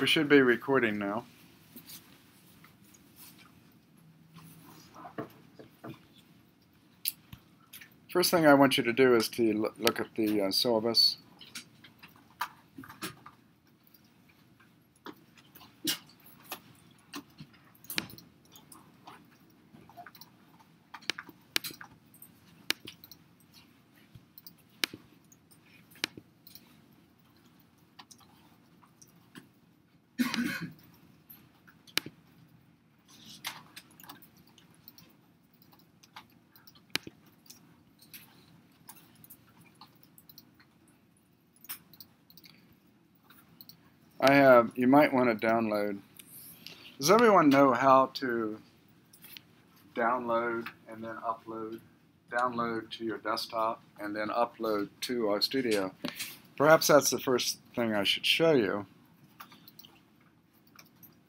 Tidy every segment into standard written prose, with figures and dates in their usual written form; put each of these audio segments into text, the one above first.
We should be recording now. First thing I want you to do is to look at the syllabus. You might want to download. Does everyone know how to download and then upload? Download to your desktop and then upload to RStudio. Perhaps that's the first thing I should show you.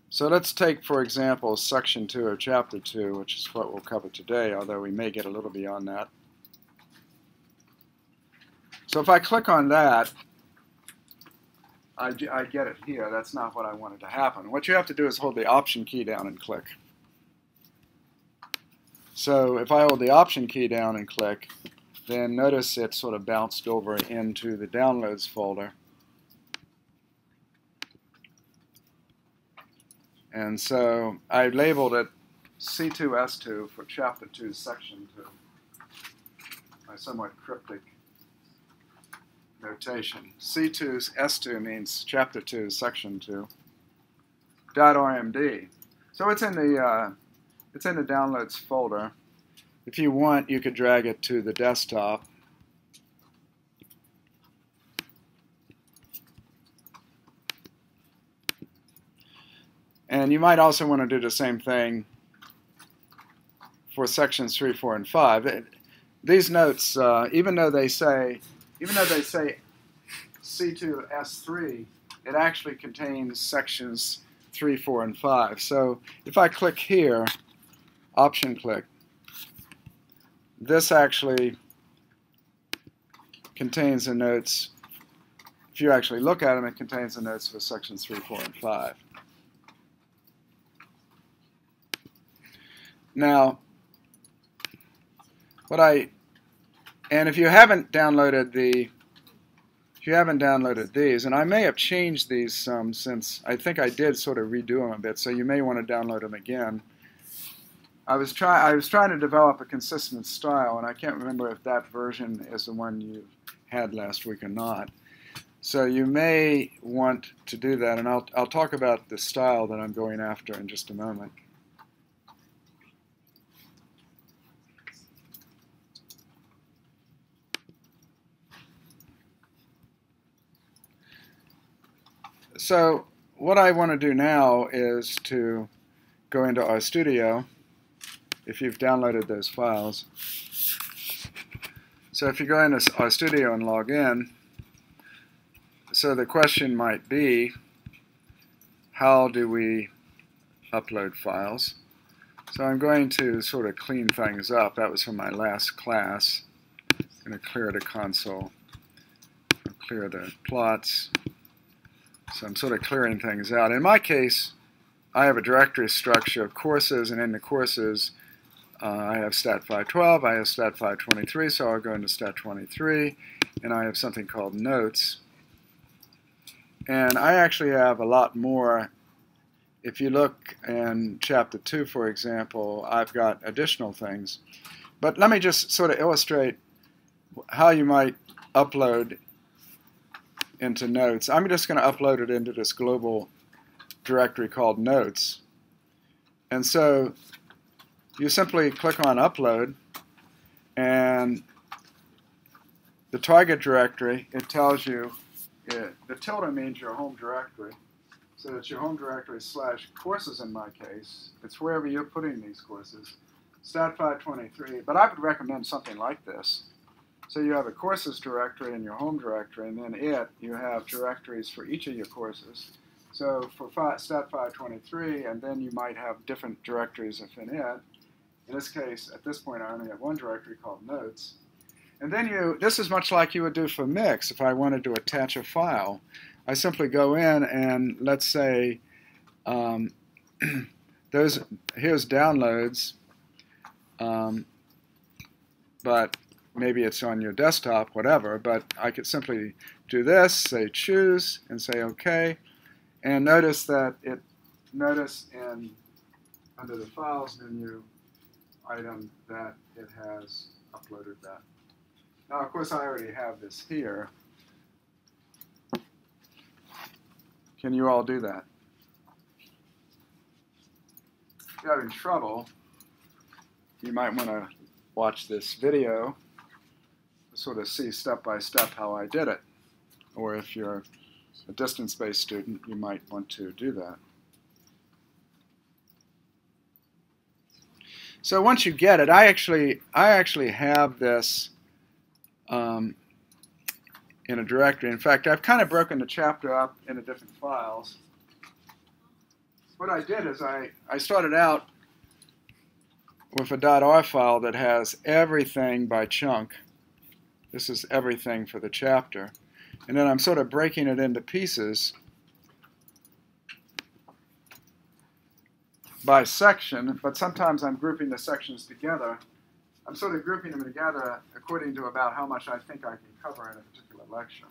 So let's take, for example, section 2 or chapter 2, which is what we'll cover today, although we may get a little beyond that. So if I click on that, I get it here. That's not what I wanted to happen. What you have to do is hold the Option key down and click. So if I hold the Option key down and click, then notice it sort of bounced over into the Downloads folder. And so I labeled it C2S2 for Chapter 2, Section 2. My somewhat cryptic notation. C2S2 means Chapter 2, Section 2. .rmd. So it's in the Downloads folder. If you want, you could drag it to the desktop. And you might also want to do the same thing for sections 3, 4, and 5. These notes, even though they say C2S3, it actually contains sections 3, 4, and 5. So if I click here, Option click, this actually contains the notes. If you actually look at them, it contains the notes for sections 3, 4, and 5. Now, and if you haven't downloaded these, and I may have changed these some since I think I did sort of redo them a bit, so you may want to download them again. I was trying to develop a consistent style, and I can't remember if that version is the one you had last week or not. So you may want to do that, and I'll talk about the style that I'm going after in just a moment. So what I want to do now is to go into RStudio, if you've downloaded those files. So if you go into RStudio and log in, so the question might be, how do we upload files? So I'm going to sort of clean things up. That was from my last class. I'm going to clear the console, I'll clear the plots. So I'm sort of clearing things out. In my case, I have a directory structure of courses, and in the courses, I have stat 512, I have stat 523, so I'll go into stat 23, and I have something called notes. And I actually have a lot more. If you look in chapter 2, for example, I've got additional things. But let me just sort of illustrate how you might upload into notes. I'm just going to upload it into this global directory called notes. And so you simply click on upload, and the target directory, it tells you, the tilde means your home directory. So it's your home directory / courses in my case. It's wherever you're putting these courses. Stat 523, but I would recommend something like this. So you have a courses directory in your home directory, and then you have directories for each of your courses. So for stat 523, and then you might have different directories within it. In this case, at this point, I only have one directory called notes. And then this is much like you would do for mix. If I wanted to attach a file, I simply go in and let's say here's downloads, but maybe it's on your desktop, whatever, but I could simply do this, say choose, and say OK, and notice that under the Files menu item that it has uploaded that. Now, of course, I already have this here. Can you all do that? If you're having trouble, you might want to watch this video to sort of see step by step how I did it. Or if you're a distance-based student, you might want to do that. So once you get it, I actually have this in a directory. In fact, I've kind of broken the chapter up into different files. What I did is I started out with a .r file that has everything by chunk. This is everything for the chapter. And then I'm sort of breaking it into pieces by section, but sometimes I'm grouping the sections together. I'm sort of grouping them together according to about how much I think I can cover in a particular lecture.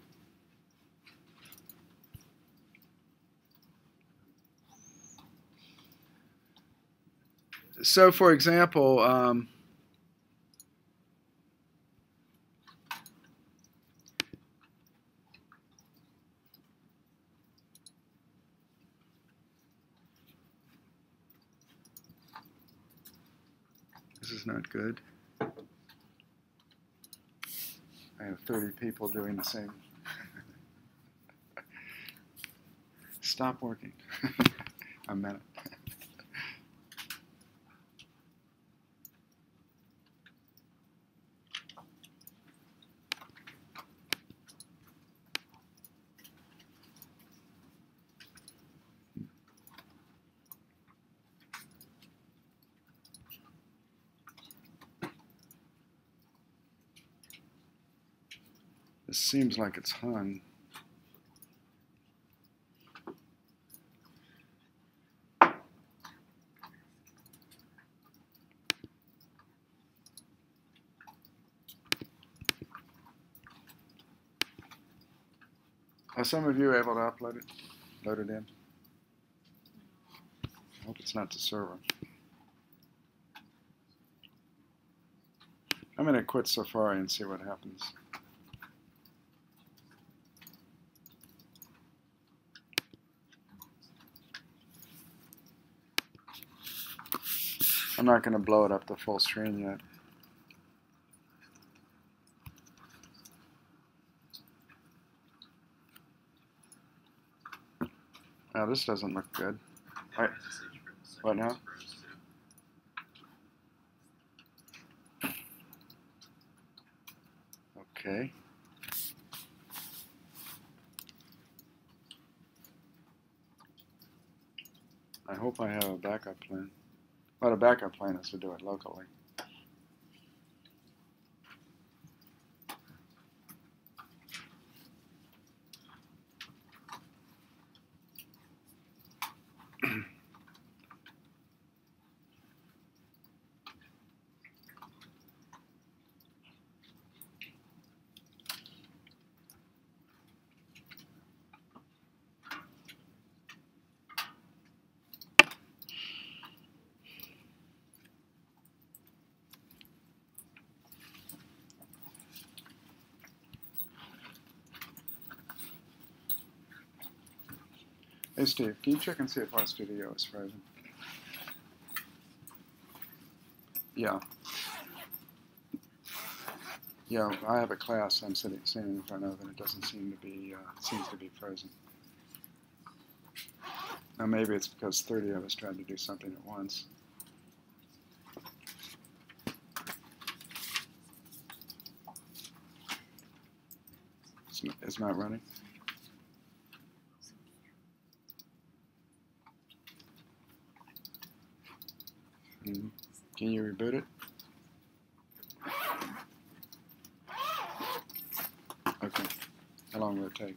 So, for example, this is not good. I have 30 people doing the same. Stop working. A minute. This seems like it's hung. Are some of you able to upload it, load it in? I hope it's not the server. I'm going to quit Safari and see what happens. I'm not going to blow it up to full screen yet. Now this doesn't look good. All right. What now? Okay. I hope I have a backup plan. Well, a backup plan is to do it locally. Hey Steve, can you check and see if RStudio is frozen? Yeah. Yeah, I have a class I'm sitting in front of, and it doesn't seem to be seems to be frozen. Now maybe it's because 30 of us tried to do something at once. It's not running. Can you reboot it? Okay. How long will it take?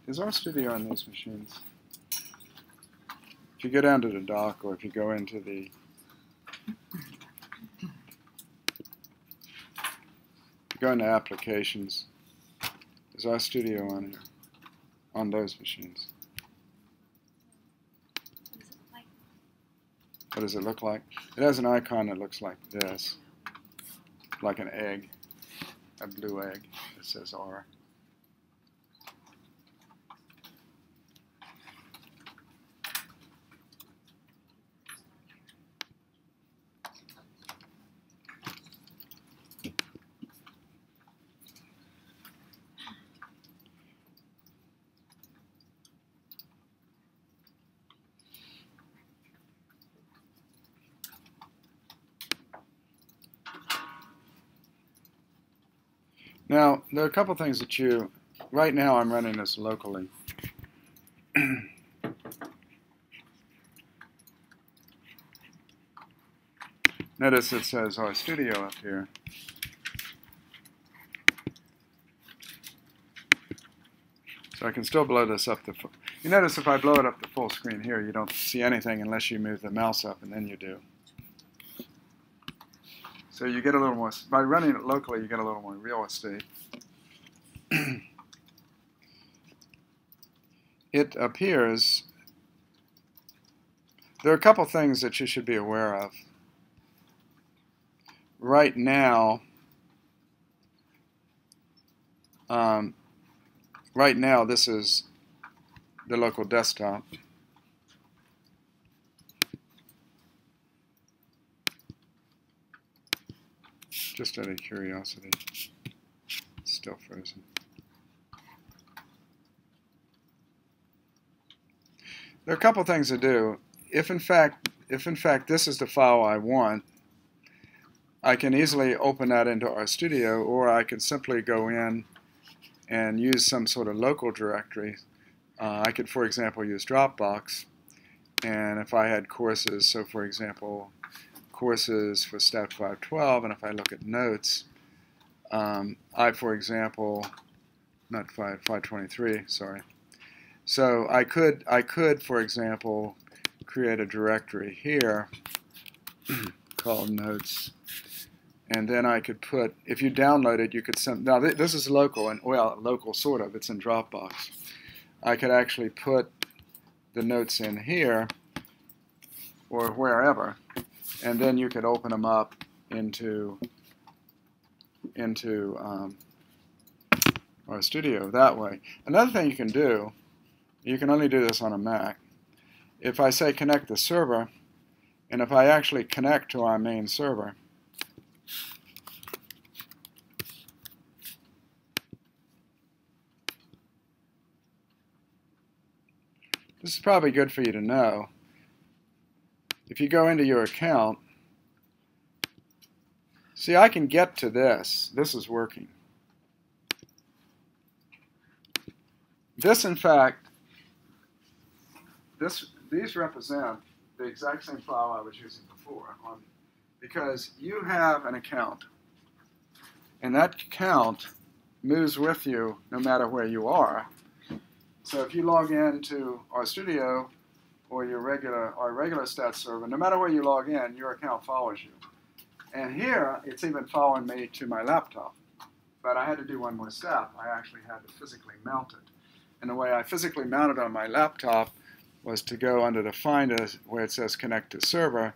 is RStudio on these machines? If you go down to the dock, or if you go into the applications, is RStudio on here, on those machines? What does it look like? It has an icon that looks like this, like an egg, a blue egg that says R. Now, there are a couple things that right now I'm running this locally. Notice it says RStudio up here. So I can still blow this up to full. You notice if I blow it up to full screen here, you don't see anything unless you move the mouse up, and then you do. So you get a little more, by running it locally, you get a little more real estate. It appears, there are a couple things that you should be aware of. Right now, this is the local desktop. Just out of curiosity, it's still frozen. There are a couple things to do. If in fact this is the file I want, I can easily open that into RStudio, or I can simply go in and use some sort of local directory. I could, for example, use Dropbox, and if I had courses, so for example, courses for Stat 512, and if I look at notes, for example, not 523, sorry. So I could, for example, create a directory here called notes, and then I could put, if you download it, you could send, now this is local, and well, local sort of, it's in Dropbox. I could actually put the notes in here, or wherever, and then you could open them up into RStudio that way. Another thing you can do, you can only do this on a Mac. If I say connect the server, and if I actually connect to our main server, this is probably good for you to know. If you go into your account, see, I can get to this. This is working. This, in fact, these represent the exact same file I was using before, because you have an account, and that account moves with you no matter where you are. So if you log into RStudio or your regular stat server, no matter where you log in, your account follows you. And here, it's even following me to my laptop. But I had to do one more step. I actually had to physically mount it. And the way I physically mounted on my laptop was to go under the Finder where it says connect to server,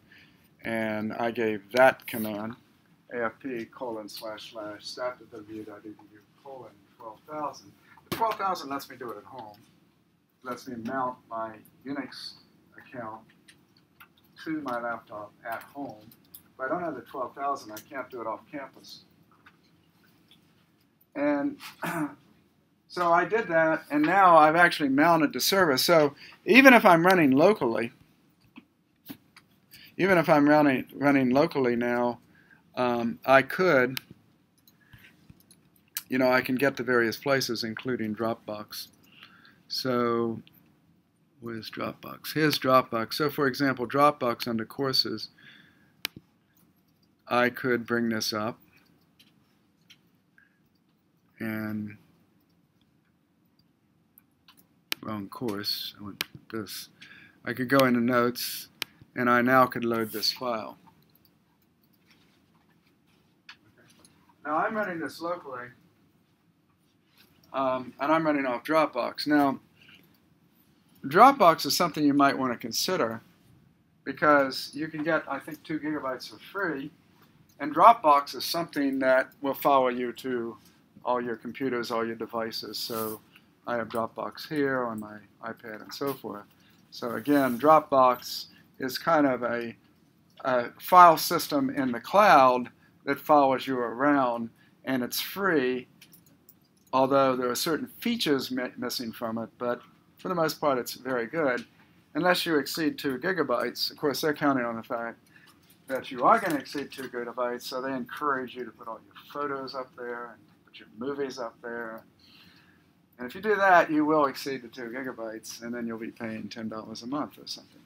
and I gave that command, afp://stat.w.edu:12,000. The 12,000 lets me do it at home. It lets me mount my Unix account to my laptop at home. If I don't have the 12,000, I can't do it off campus. And so I did that, and now I've actually mounted the server. So even if I'm running locally, now, I could, I can get to various places, including Dropbox. So where's Dropbox? Here's Dropbox. So for example, Dropbox under courses, I could bring this up and wrong course. I want this. I could go into Notes, and I now could load this file. Now I'm running this locally, and I'm running off Dropbox. Now, Dropbox is something you might want to consider because you can get, I think, 2 gigabytes for free, and Dropbox is something that will follow you to all your computers, all your devices. So I have Dropbox here on my iPad and so forth. So again, Dropbox is kind of a file system in the cloud that follows you around, and it's free, although there are certain features missing from it, but for the most part it's very good. Unless you exceed 2 gigabytes, of course they're counting on the fact that you are going to exceed 2 gigabytes, so they encourage you to put all your photos up there and put your movies up there. And if you do that, you will exceed the 2 gigabytes, and then you'll be paying $10 a month or something.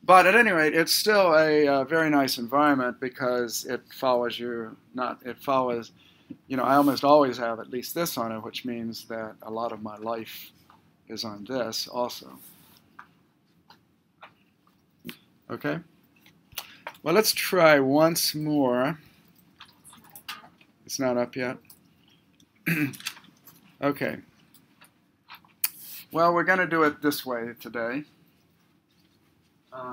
But at any rate, it's still a very nice environment because it follows you, it follows, I almost always have at least this on it, which means that a lot of my life is on this also. Okay? Well, let's try once more. It's not up yet. Okay. Well, we're going to do it this way today.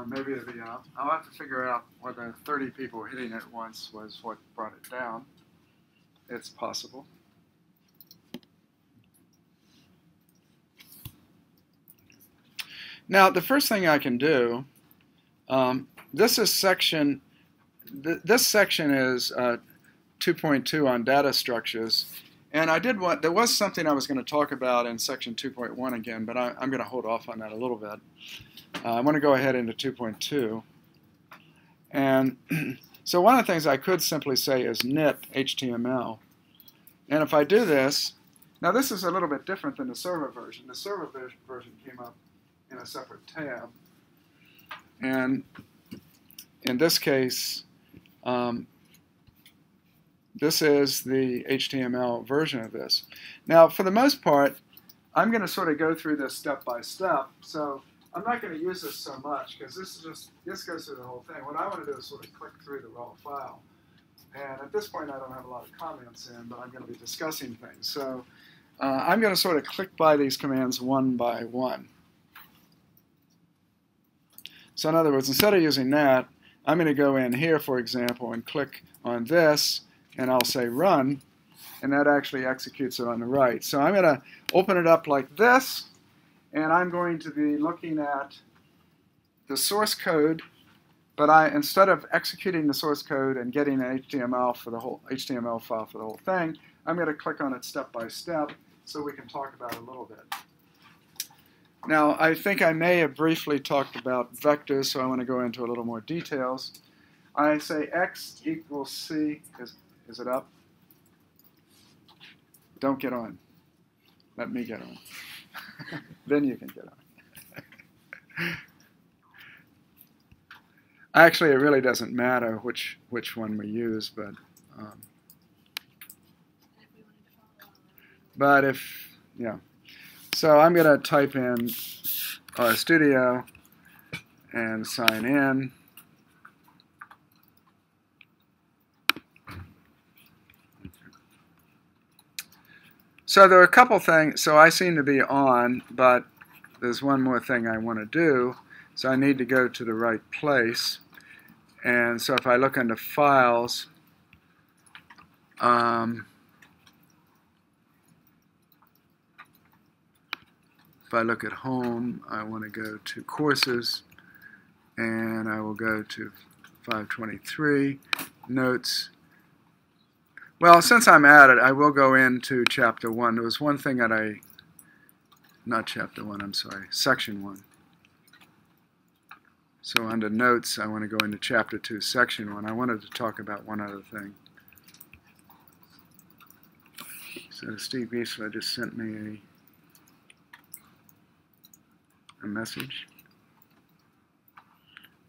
Maybe it'll be up. I'll have to figure out whether 30 people hitting it once was what brought it down. It's possible. Now, the first thing I can do, this section is 2.2 on data structures. And there was something I was going to talk about in section 2.1 again, but I'm going to hold off on that a little bit. I want to go ahead into 2.2. And so one of the things I could simply say is knit HTML. And if I do this, now this is a little bit different than the server version. The server version came up in a separate tab. And in this case, this is the HTML version of this. Now, for the most part, I'm going to sort of go through this step by step. So I'm not going to use this so much because this goes through the whole thing. What I want to do is sort of click through the raw file. And at this point, I don't have a lot of comments in, but I'm going to be discussing things. So I'm going to sort of click by these commands one by one. So in other words, instead of using that, I'm going to go in here, for example, and click on this, and I'll say run, and that actually executes it on the right. So I'm going to open it up like this, and I'm going to be looking at the source code, but instead of executing the source code and getting an HTML file for the whole thing, I'm going to click on it step by step so we can talk about it a little bit. Now, I think I may have briefly talked about vectors, so I want to go into a little more details. I say x equals c. Is it up? Don't get on. Let me get on. Then you can get on. Actually, it really doesn't matter which one we use, but yeah. So I'm going to type in RStudio and sign in. So there are a couple things. So I seem to be on, but there's one more thing I want to do. So I need to go to the right place. And so if I look into Files, if I look at Home, I want to go to Courses, and I will go to 523, Notes. Well, since I'm at it, I will go into Chapter 1. There was one thing that not Chapter 1, I'm sorry, Section 1. So under Notes, I want to go into Chapter 2, Section 1. I wanted to talk about one other thing. So Steve Giesler just sent me a message.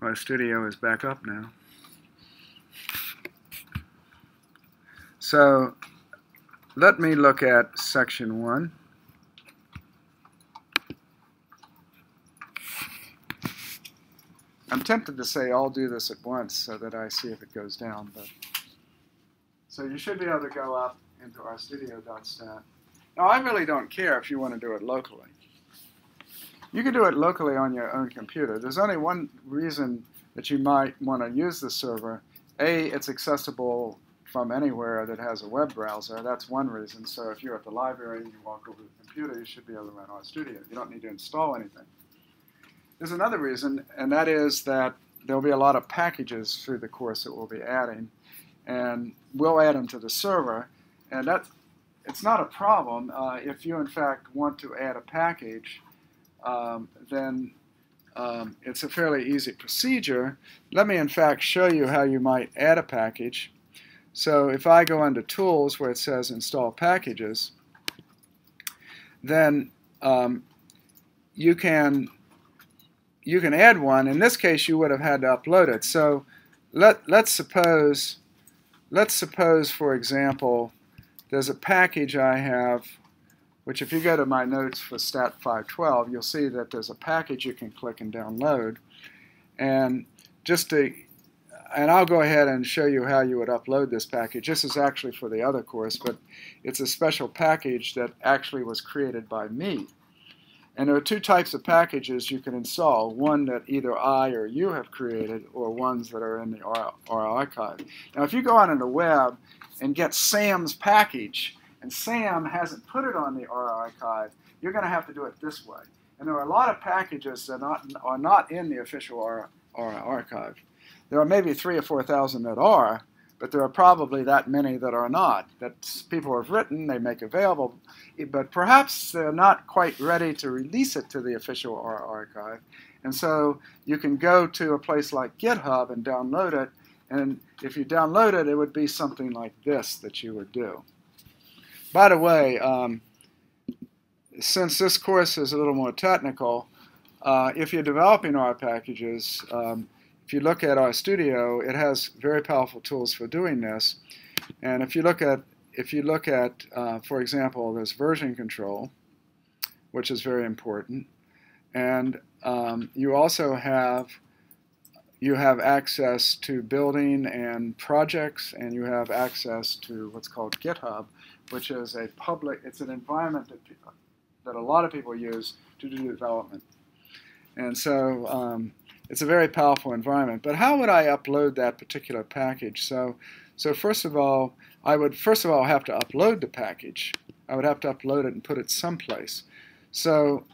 RStudio is back up now. So let me look at Section 1. I'm tempted to say I'll do this at once so that I see if it goes down. But so you should be able to go up into RStudio.stat. Now, I really don't care if you want to do it locally. You can do it locally on your own computer. There's only one reason that you might want to use the server. A, it's accessible from anywhere that has a web browser. That's one reason. So if you're at the library and you walk over to the computer, you should be able to run RStudio. You don't need to install anything. There's another reason, and that is that there'll be a lot of packages through the course that we'll be adding, and we'll add them to the server. And it's not a problem. If you, in fact, want to add a package, then it's a fairly easy procedure. Let me, in fact, show you how you might add a package. So if I go under Tools where it says Install Packages, then you can add one. In this case, you would have had to upload it. So let's suppose, for example, there's a package I have, which if you go to my notes for Stat 512, you'll see that there's a package you can click and download. And I'll go ahead and show you how you would upload this package. This is actually for the other course, but it's a special package that actually was created by me. And there are two types of packages you can install, one that either I or you have created, or ones that are in the R archive. Now, if you go out on the web and get Sam's package, and Sam hasn't put it on the R archive, you're going to have to do it this way. And there are a lot of packages that are not in the official R archive. There are maybe 3,000 or 4,000 that are, but there are probably that many that are not, that people have written, they make available, but perhaps they're not quite ready to release it to the official R archive. And so you can go to a place like GitHub and download it, and if you download it, it would be something like this that you would do. By the way, since this course is a little more technical, if you're developing R packages, if you look at RStudio, it has very powerful tools for doing this. And if you look at, for example, there's version control, which is very important, and you also have access to building and projects, and you have access to what's called GitHub, which is a public. It's an environment that a lot of people use to do development, and so. It's a very powerful environment. But how would I upload that particular package? So first of all, I would have to upload the package. I would have to upload it and put it someplace. So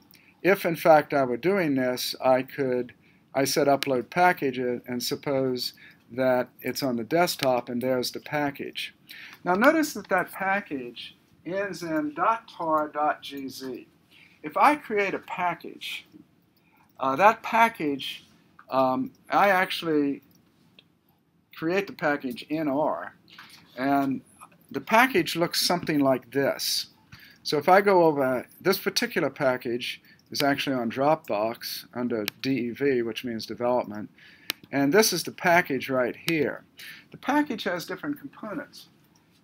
if in fact I were doing this, I said upload package and suppose that it's on the desktop and there's the package. Now notice that package ends in .tar.gz. If I create a package, that package I actually create the package in R, and the package looks something like this. So if I go over, this particular package is actually on Dropbox under DEV, which means development, and this is the package right here. The package has different components.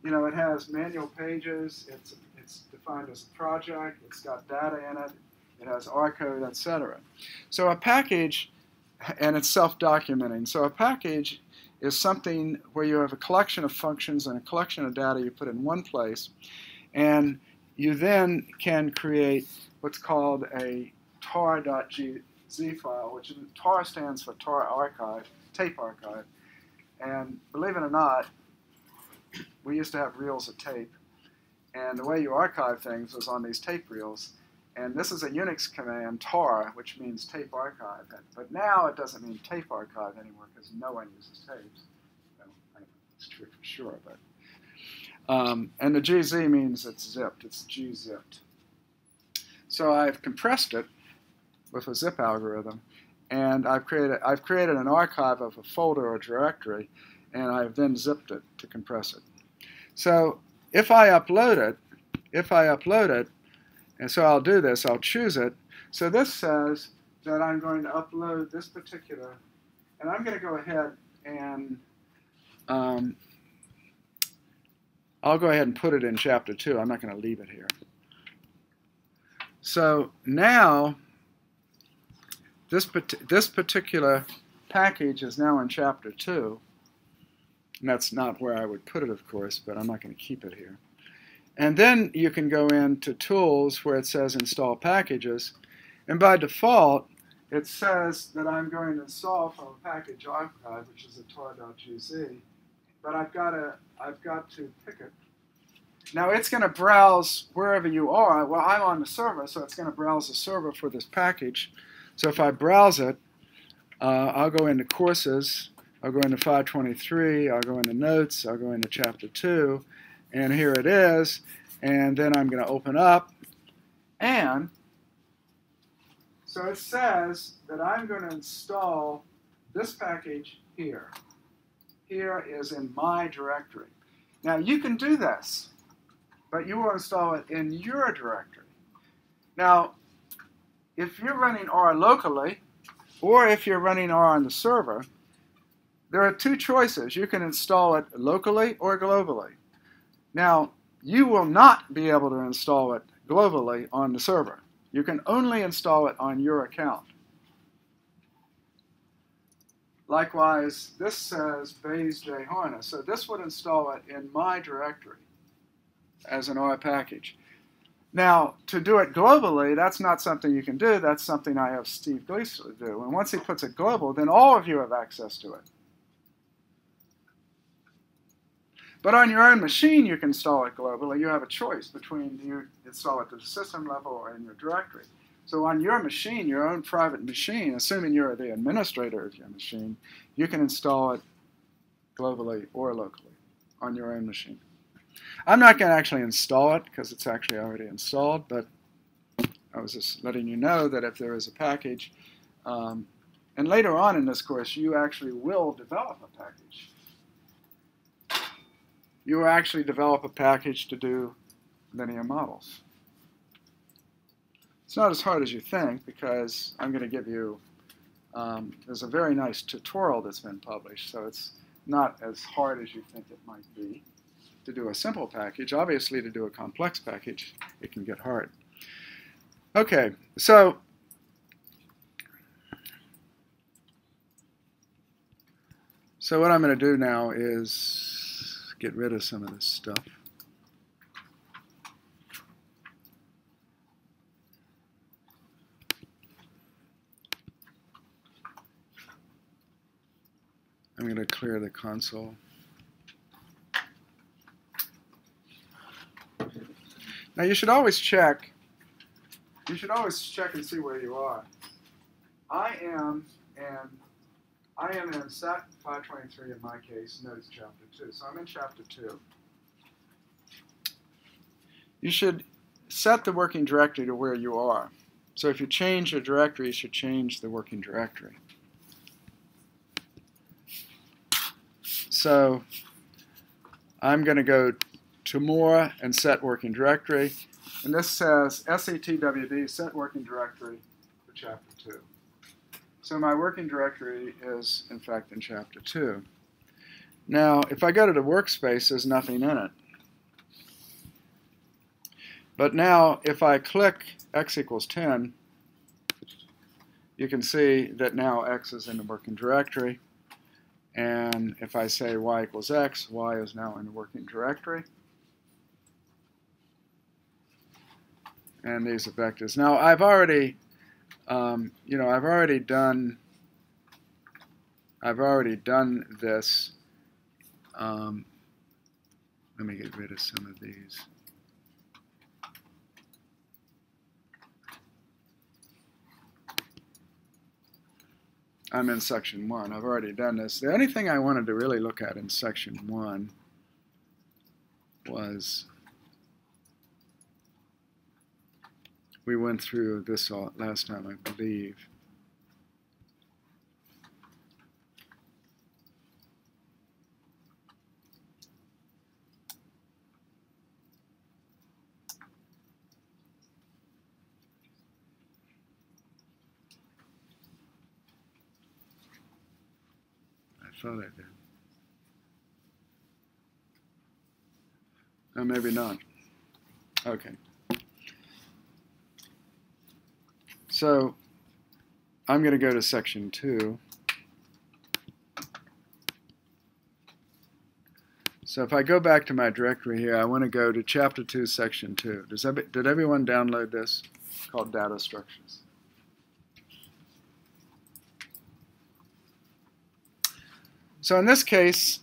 You know, it has manual pages, it's defined as a project, it's got data in it, it has R code, etc. So a package, and it's self-documenting. So a package is something where you have a collection of functions and a collection of data you put in one place, and you then can create what's called a tar.gz file, which tar stands for tar archive, tape archive. And believe it or not, we used to have reels of tape, and the way you archive things was on these tape reels. And this is a Unix command, tar, which means tape archive. But now it doesn't mean tape archive anymore because no one uses tapes. Well, I don't know if it's true for sure. But and the GZ means it's zipped. It's gzipped. So I've compressed it with a zip algorithm, and I've created an archive of a folder or directory, and I've then zipped it to compress it. So if I upload it, and so I'll do this, I'll choose it. So this says that I'm going to upload this particular, and I'm going to go ahead and I'll go ahead and put it in chapter 2. I'm not going to leave it here. So now this particular package is now in Chapter 2. And that's not where I would put it, of course, but I'm not going to keep it here. And then you can go into Tools where it says Install Packages. And by default, it says that I'm going to install from a package archive, which is a tar.gz. But I've got to pick it. Now it's going to browse wherever you are. Well, I'm on the server, so it's going to browse the server for this package. So if I browse it, I'll go into Courses, I'll go into 523, I'll go into Notes, I'll go into Chapter 2, and here it is. And then I'm going to open up, and so it says that I'm going to install this package here. Here is in my directory. Now you can do this, but you will install it in your directory. Now, if you're running R locally, or if you're running R on the server, there are two choices. You can install it locally or globally. Now, you will not be able to install it globally on the server. You can only install it on your account. Likewise, this says Bayes J. Harner. So this would install it in my directory as an R package. Now, to do it globally, that's not something you can do. That's something I have Steve Gleason do. And once he puts it global, then all of you have access to it. But on your own machine, you can install it globally. You have a choice between you install it to the system level or in your directory. So on your machine, your own private machine, assuming you're the administrator of your machine, you can install it globally or locally on your own machine. I'm not going to actually install it because it's actually already installed, but I was just letting you know that if there is a package, and later on in this course, you actually will develop a package. You will actually develop a package to do linear models. It's not as hard as you think because I'm going to give you, there's a very nice tutorial that's been published, so it's not as hard as you think it might be to do a simple package. Obviously, to do a complex package, it can get hard. Okay, so what I'm going to do now is get rid of some of this stuff. I'm going to clear the console. Now you should always check. You should always check and see where you are. I am in SAT 523 in my case, Notes Chapter 2. So I'm in Chapter 2. You should set the working directory to where you are. So if you change your directory, you should change the working directory. So I'm going to go to More and Set Working Directory. And this says SETWD, Set Working Directory for Chapter 2. So my working directory is, in fact, in Chapter 2. Now, if I go to the workspace, there's nothing in it. But now, if I click x equals 10, you can see that now x is in the working directory. And if I say y equals x, y is now in the working directory. And these are vectors. Now, I've already done this. Let me get rid of some of these. I'm in Section 1. I've already done this. The only thing I wanted to really look at in Section 1 was we went through this last time, I believe. I thought I did. Oh, maybe not. Okay. So I'm going to go to Section 2. So if I go back to my directory here, I want to go to Chapter 2, Section 2. Did everyone download this? It's called Data Structures. So in this case,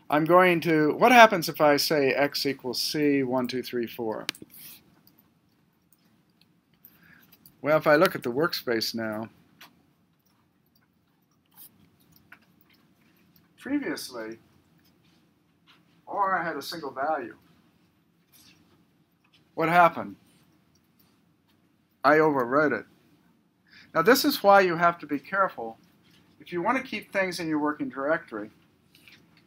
I'm going to, what happens if I say x equals c, 1, 2, 3, 4? Well, if I look at the workspace now, previously, or I had a single value. What happened? I overwrote it. Now this is why you have to be careful. If you want to keep things in your working directory,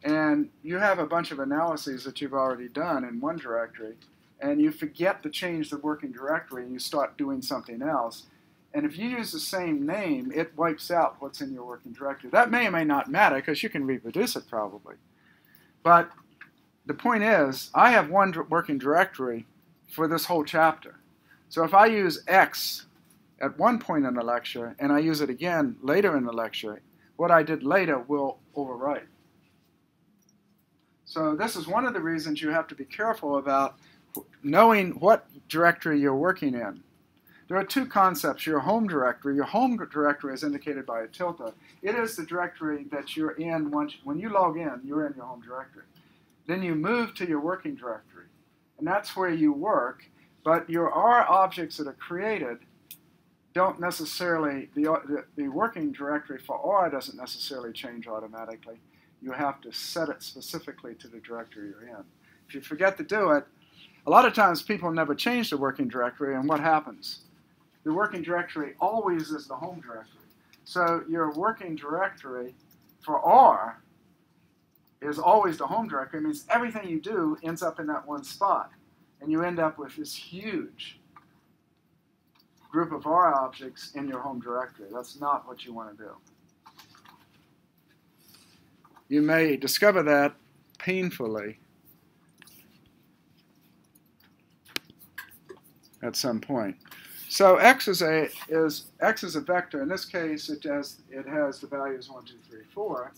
and you have a bunch of analyses that you've already done in one directory, and you forget to change the working directory and you start doing something else, and if you use the same name, it wipes out what's in your working directory. That may or may not matter because you can reproduce it probably. But the point is, I have one working directory for this whole chapter. So if I use X at one point in the lecture and I use it again later in the lecture, what I did later will overwrite. So this is one of the reasons you have to be careful about knowing what directory you're working in. There are two concepts. Your home directory. Your home directory is indicated by a tilde. It is the directory that you're in when you log in, you're in your home directory. Then you move to your working directory, and that's where you work. But your R objects that are created don't necessarily, the working directory for R doesn't necessarily change automatically. You have to set it specifically to the directory you're in. If you forget to do it, a lot of times people never change the working directory, and what happens? The working directory always is the home directory. So your working directory for R is always the home directory. It means everything you do ends up in that one spot. And you end up with this huge group of R objects in your home directory. That's not what you want to do. You may discover that painfully at some point. So x is a vector. In this case, it has the values 1, 2, 3, 4,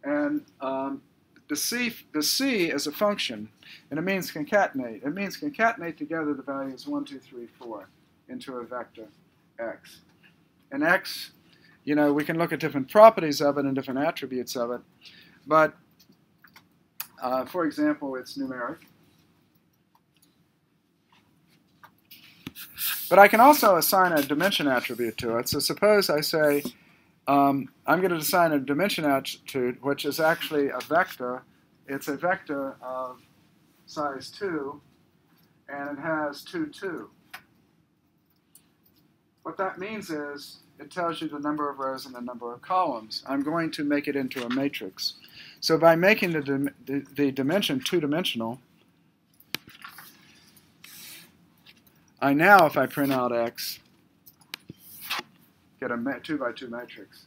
and the c is a function, and it means concatenate. It means concatenate together the values 1, 2, 3, 4 into a vector x. And x, we can look at different properties of it and different attributes of it, but for example, it's numeric. But I can also assign a dimension attribute to it. So suppose I say, I'm going to assign a dimension attribute, which is actually a vector. It's a vector of size 2, and it has 2, 2. What that means is it tells you the number of rows and the number of columns. I'm going to make it into a matrix. So by making the dimension two-dimensional, I now, if I print out x, get a 2x2 matrix.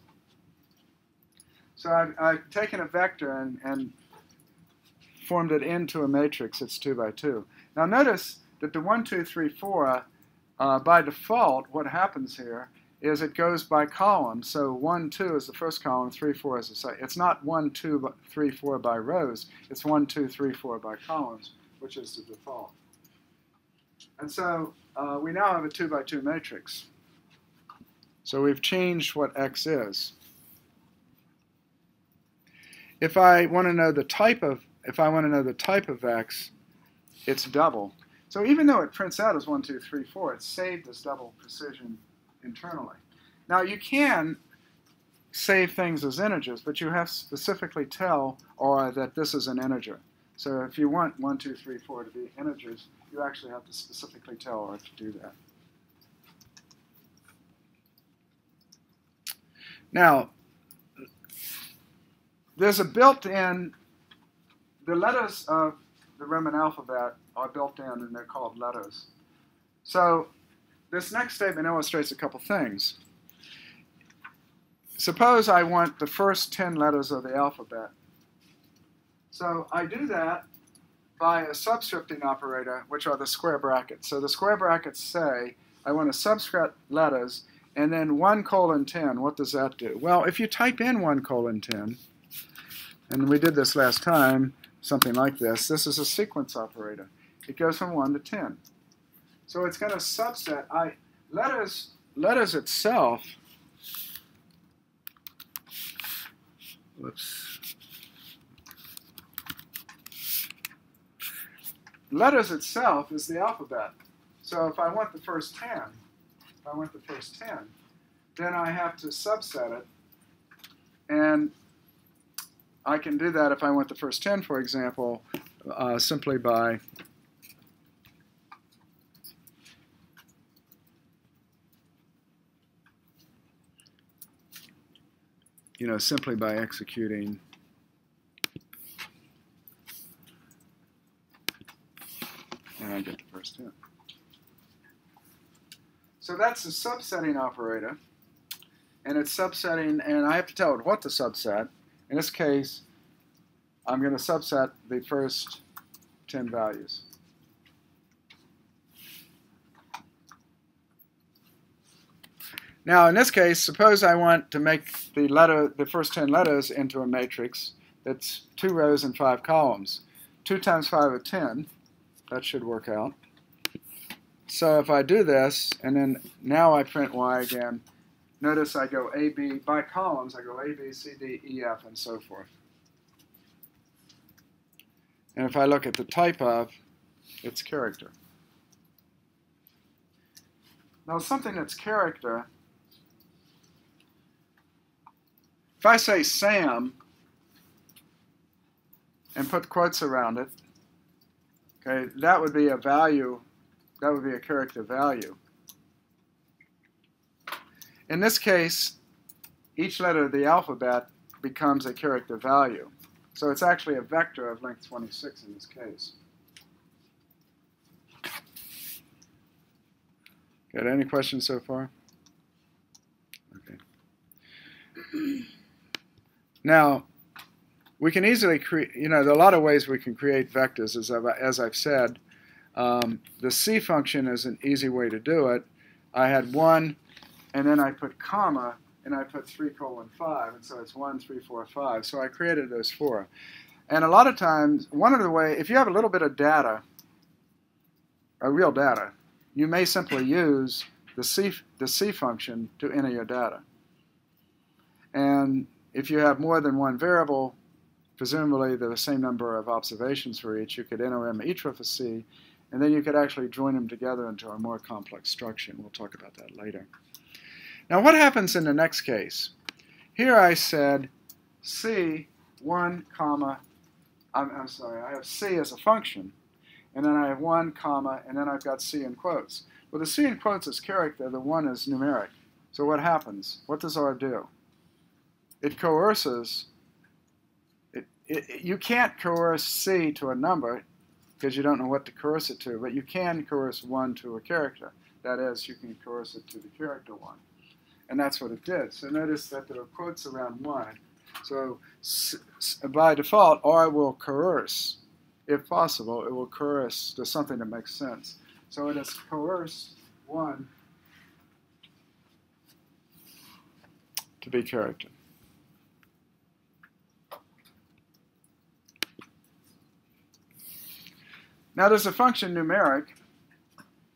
So I've taken a vector and formed it into a matrix. It's 2x2. Now notice that the 1, 2, 3, 4, by default, what happens here is it goes by column. So 1, 2 is the first column, 3, 4 is the second. It's not 1, 2, 3, 4 by rows. It's 1, 2, 3, 4 by columns, which is the default. And so we now have a 2x2 matrix. So we've changed what x is. If I want to know the type of x, it's double. So even though it prints out as 1, 2, 3, 4, it's saved as double precision internally. Now you can save things as integers, but you have to specifically tell R that this is an integer. So if you want 1, 2, 3, 4 to be integers, you actually have to specifically tell R to do that. Now, there's a built-in, the letters of the Roman alphabet are built in, and they're called letters. So this next statement illustrates a couple things. Suppose I want the first 10 letters of the alphabet. So I do that by a subscripting operator, which are the square brackets. So the square brackets say, I want to subscript letters, and then 1:10. What does that do? Well, if you type in 1:10, and we did this last time, something like this. This is a sequence operator. It goes from 1 to 10. So it's going to subset. Letters itself. Whoops. Letters itself is the alphabet. So if I want the first 10, then I have to subset it. And I can do that if I want the first 10, for example, simply by simply by executing and I get the first 10. So that's the subsetting operator, and it's subsetting, and I have to tell it what to subset. In this case, I'm going to subset the first 10 values. Now, in this case, suppose I want to make the first 10 letters into a matrix that's 2 rows and 5 columns. 2 times 5 is 10. That should work out. So if I do this, and then now I print Y again, notice I go A, B, by columns, I go A, B, C, D, E, F, and so forth. And if I look at the type of, it's character. Now something that's character, if I say Sam and put quotes around it, okay, that would be a value, that would be a character value. In this case, each letter of the alphabet becomes a character value. So it's actually a vector of length 26 in this case. Got any questions so far? Okay. Now, we can easily create, there are a lot of ways we can create vectors, as I've said. The C function is an easy way to do it. I had 1, and then I put comma, and I put 3:5, and so it's 1, 3, 4, 5. So I created those 4. And a lot of times, one of the ways, if you have a little bit of data, real data, you may simply use the C function to enter your data. And if you have more than one variable, presumably the same number of observations for each, you could enter them each with a C, and then you could actually join them together into a more complex structure. And we'll talk about that later. Now what happens in the next case? Here I said C, 1, comma, I'm sorry, I have C as a function, and then I have 1, comma, and then I've got C in quotes. Well, the C in quotes is character, the 1 is numeric. So what happens? What does R do? It coerces. You can't coerce C to a number because you don't know what to coerce it to, but you can coerce 1 to a character. That is, you can coerce it to the character 1. And that's what it did. So notice that there are quotes around 1. So by default, R will coerce. If possible, it will coerce to something that makes sense. So it has coerced 1 to be character. Now there's a function numeric,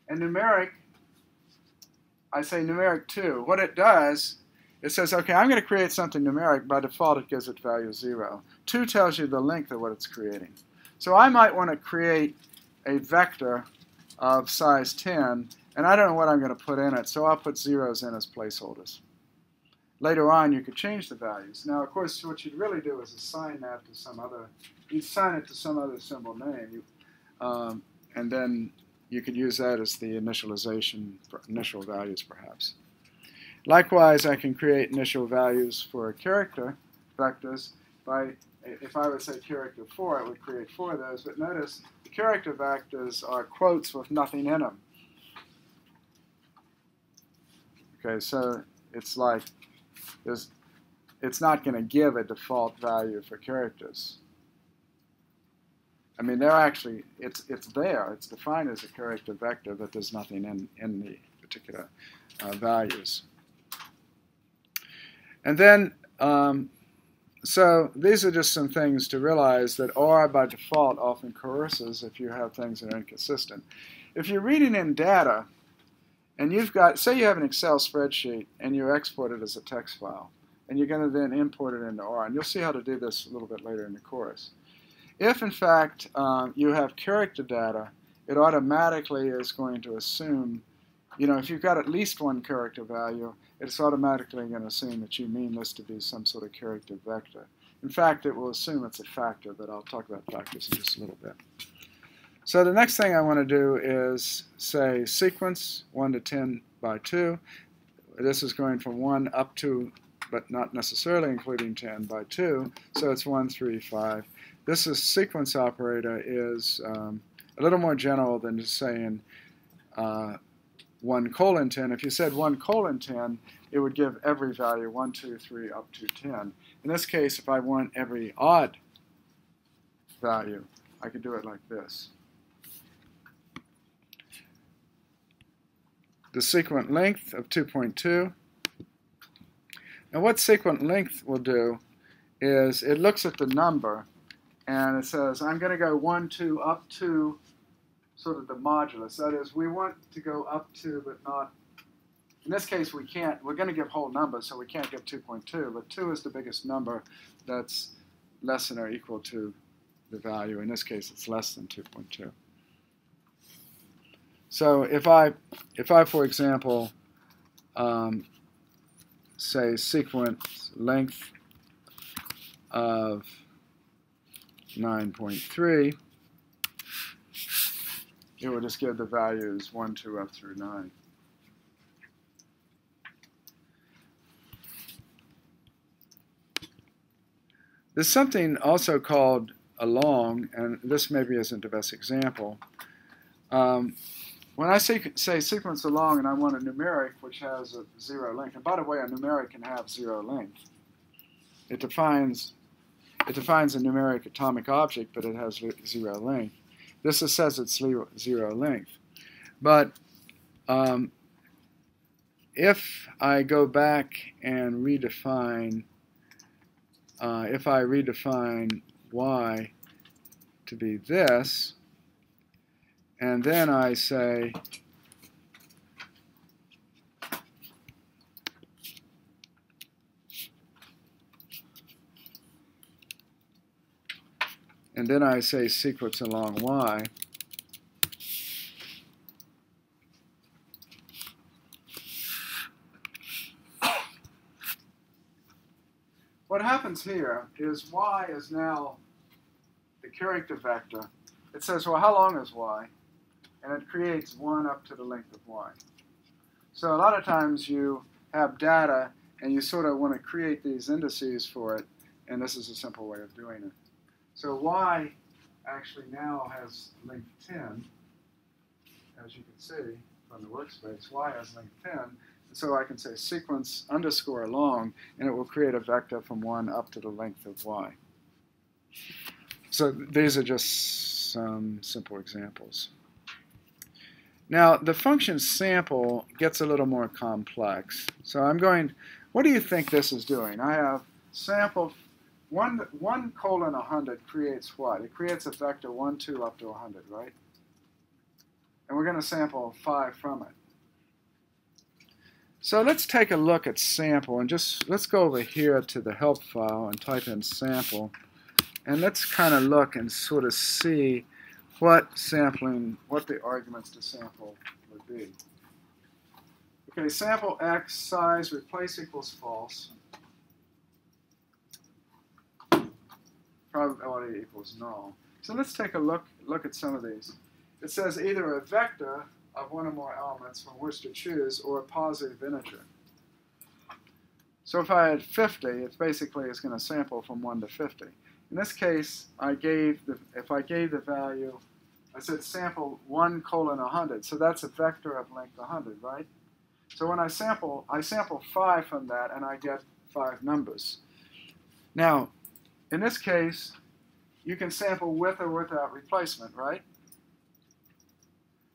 and numeric, I say numeric 2. What it does, it says, okay, I'm going to create something numeric. By default, it gives it value 0. 2 tells you the length of what it's creating. So I might want to create a vector of size 10, and I don't know what I'm going to put in it, so I'll put zeros in as placeholders. Later on, you could change the values. Now, of course, what you'd really do is assign that to some other, you'd assign it to some other symbol name. And then you could use that as the initialization for initial values, perhaps. Likewise, I can create initial values for character vectors by, if I would say character 4, it would create 4 of those. But notice the character vectors are quotes with nothing in them. Okay, so it's like it's not going to give a default value for characters. I mean, they're actually, it's there. It's defined as a character vector, but there's nothing in the particular values. And then So these are just some things to realize that R by default often coerces if you have things that are inconsistent. If you're reading in data, and you've got, say you have an Excel spreadsheet, and you export it as a text file, and you're going to then import it into R, and you'll see how to do this a little bit later in the course. If, in fact, you have character data, it automatically is going to assume, if you've got at least one character value, it's automatically going to assume that you mean this to be some sort of character vector. In fact, it will assume it's a factor, but I'll talk about factors in just a little bit. So the next thing I want to do is say sequence 1 to 10 by 2. This is going from 1 up to, but not necessarily including 10 by 2, so it's 1, 3, 5. This is sequence operator is a little more general than just saying 1:10. If you said 1:10, it would give every value 1, 2, 3 up to 10. In this case, if I want every odd value, I could do it like this. The sequent length of 2.2. Now what sequent length will do is it looks at the number and it says, I'm going to go 1, 2, up to sort of the modulus. That is, we want to go up to, but not, in this case we can't, we're going to give whole numbers, so we can't give 2.2, but 2 is the biggest number that's less than or equal to the value. In this case, it's less than 2.2. So if I for example, say sequence length of 9.3, it will just give the values 1, 2, up through 9. There's something also called a long, and this maybe isn't the best example. When I say sequence along and I want a numeric which has a 0 length, and by the way, a numeric can have 0 length. It defines a numeric atomic object, but it has 0 length. This says it's 0 length. But if I go back and redefine, if I redefine y to be this, and then I say sequence along y, what happens here is y is now the character vector. It says, well, how long is y? And it creates 1 up to the length of y. So a lot of times you have data and you sort of want to create these indices for it, and this is a simple way of doing it. So y actually now has length 10, as you can see from the workspace. Y has length 10, and so I can say sequence underscore long, and it will create a vector from 1 up to the length of y. So these are just some simple examples. Now, the function sample gets a little more complex. So I'm going, what do you think this is doing? I have sample, 1:100 creates what? It creates a vector 1, 2, up to 100, right? And we're going to sample 5 from it. So let's take a look at sample, and let's go over here to the help file and type in sample. And let's kind of look and sort of see what the arguments to sample would be. Okay, sample x, size, replace equals false. Probability equals null. So let's take a look at some of these. It says either a vector of one or more elements from which to choose, or a positive integer. So if I had 50, it's basically going to sample from 1 to 50. In this case, if I gave the value, I said sample 1:100, so that's a vector of length 100, right? So when I sample 5 from that, and I get 5 numbers. Now, in this case, you can sample with or without replacement, right?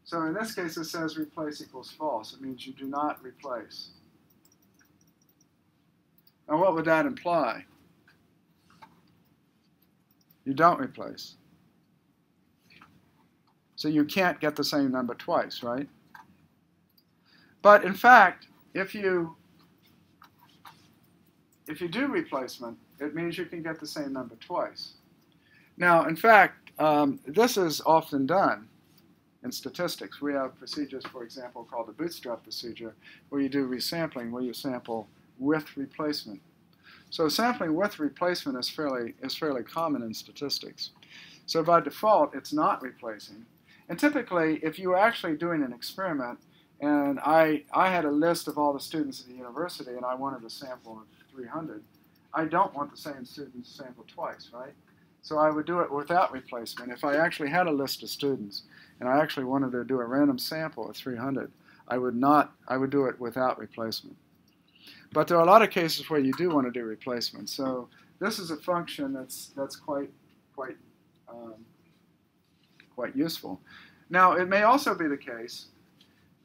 So in this case, it says replace equals false. It means you do not replace. Now, what would that imply? You don't replace. So you can't get the same number twice, right? But in fact, if you do replacement, it means you can get the same number twice. Now, in fact, this is often done in statistics. We have procedures, for example, called the bootstrap procedure, where you do resampling, where you sample with replacement. So sampling with replacement is fairly common in statistics. So by default, it's not replacing. And typically, if you were actually doing an experiment, and I had a list of all the students at the university, and I wanted a sample of 300, I don't want the same students sampled twice, right? So I would do it without replacement. If I actually had a list of students, and I actually wanted to do a random sample of 300, I would do it without replacement. But there are a lot of cases where you do want to do replacement. So this is a function that's quite useful. Now, it may also be the case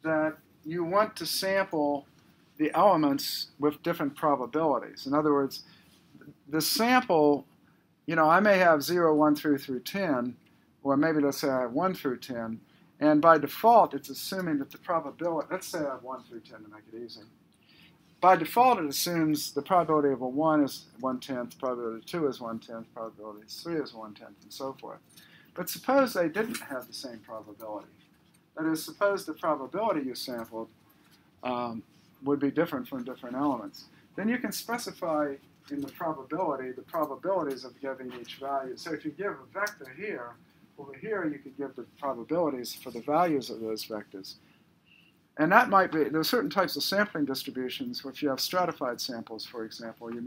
that you want to sample the elements with different probabilities. In other words, the sample, I may have 0, 1 through 10, or maybe let's say I have 1 through 10, and by default, it's assuming that the probability, let's say I have 1 through 10 to make it easy. By default, it assumes the probability of a 1 is 1/10, probability of 2 is 1/10, probability of 3 is 1/10, and so forth. But suppose they didn't have the same probability. That is, suppose the probability you sampled would be different from different elements. Then you can specify in the probabilities of giving each value. So if you give a vector here, over here you could give the probabilities for the values of those vectors. And that might be, there are certain types of sampling distributions. If you have stratified samples, for example, there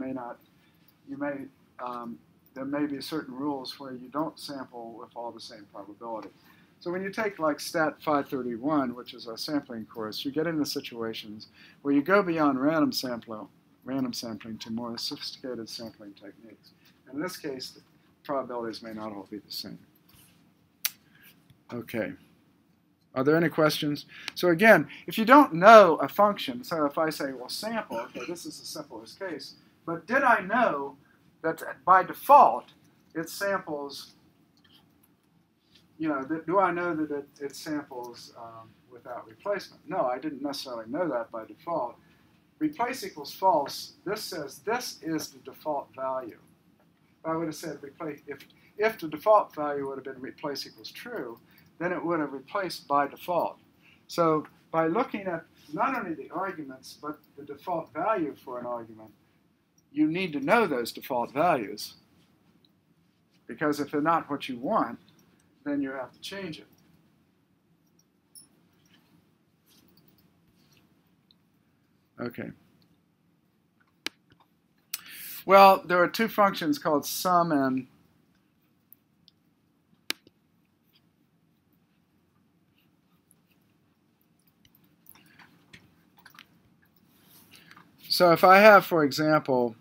may be certain rules where you don't sample with all the same probability. So when you take like Stat 531, which is our sampling course, you get into situations where you go beyond random sampling to more sophisticated sampling techniques. In this case, the probabilities may not all be the same. Okay. Are there any questions? So again, if you don't know a function, so if I say, well, sample, okay, this is the simplest case, but did I know that by default it samples, do I know that it samples without replacement? No, I didn't necessarily know that by default. Replace equals false, this says this is the default value. If I would have said replace, if the default value would have been replace equals true, then it would have replaced by default. So by looking at not only the arguments, but the default value for an argument, you need to know those default values. Because if they're not what you want, then you have to change it. Okay. Well, there are two functions called sum and so if I have, for example,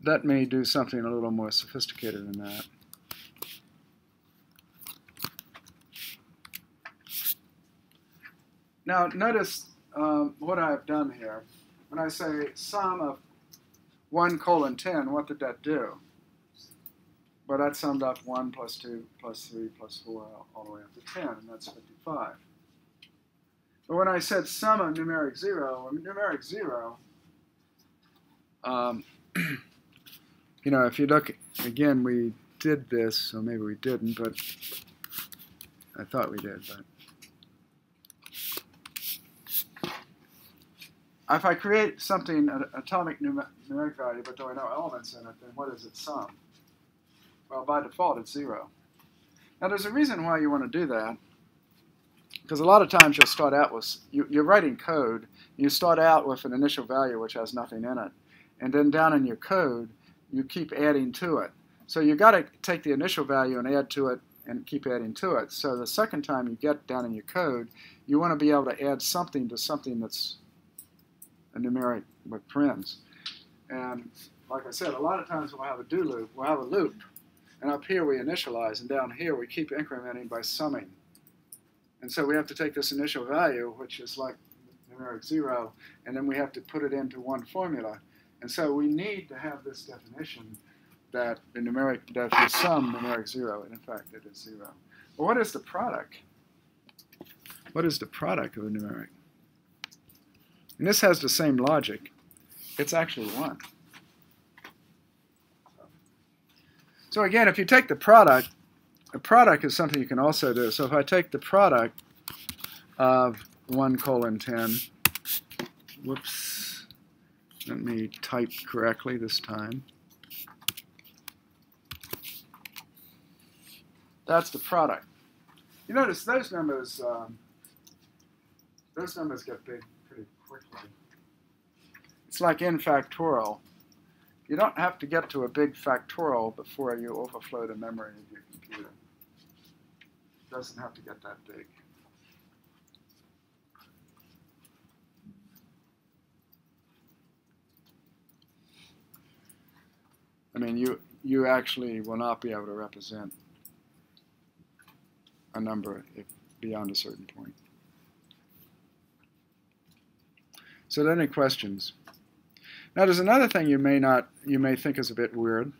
let me do something a little more sophisticated than that. Now, notice what I've done here. When I say sum of 1:10, what did that do? Well, that summed up 1 plus 2 plus 3 plus 4 all the way up to 10, and that's 55. But when I said sum of numeric 0, numeric 0, if you look, again, we did this, so maybe we didn't, but I thought we did. But if I create something, an atomic numeric value, but there are no elements in it, then what does it sum? Well, by default, it's 0. Now, there's a reason why you want to do that, because a lot of times you'll start out with, you're writing code, you start out with an initial value which has nothing in it, and then down in your code, you keep adding to it. So you've got to take the initial value and add to it and keep adding to it. So the second time you get down in your code, you want to be able to add something to something that's a numeric with parens. And like I said, a lot of times we'll have a do loop, we'll have a loop, and up here we initialize, and down here we keep incrementing by summing. And so we have to take this initial value, which is like numeric 0, and then we have to put it into one formula. And so we need to have this definition that the sum numeric 0, and in fact it is 0. Well, what is the product? What is the product of a numeric? And this has the same logic. It's actually 1. So again, if you take the product is something you can also do. So if I take the product of 1:10, whoops, let me type correctly this time. That's the product. You notice those numbers get big pretty quickly. It's like n factorial. You don't have to get to a big factorial before you overflow the memory of your computer. It doesn't have to get that big. I mean, you actually will not be able to represent a number beyond a certain point. So are there any questions? Now there's another thing you may think is a bit weird.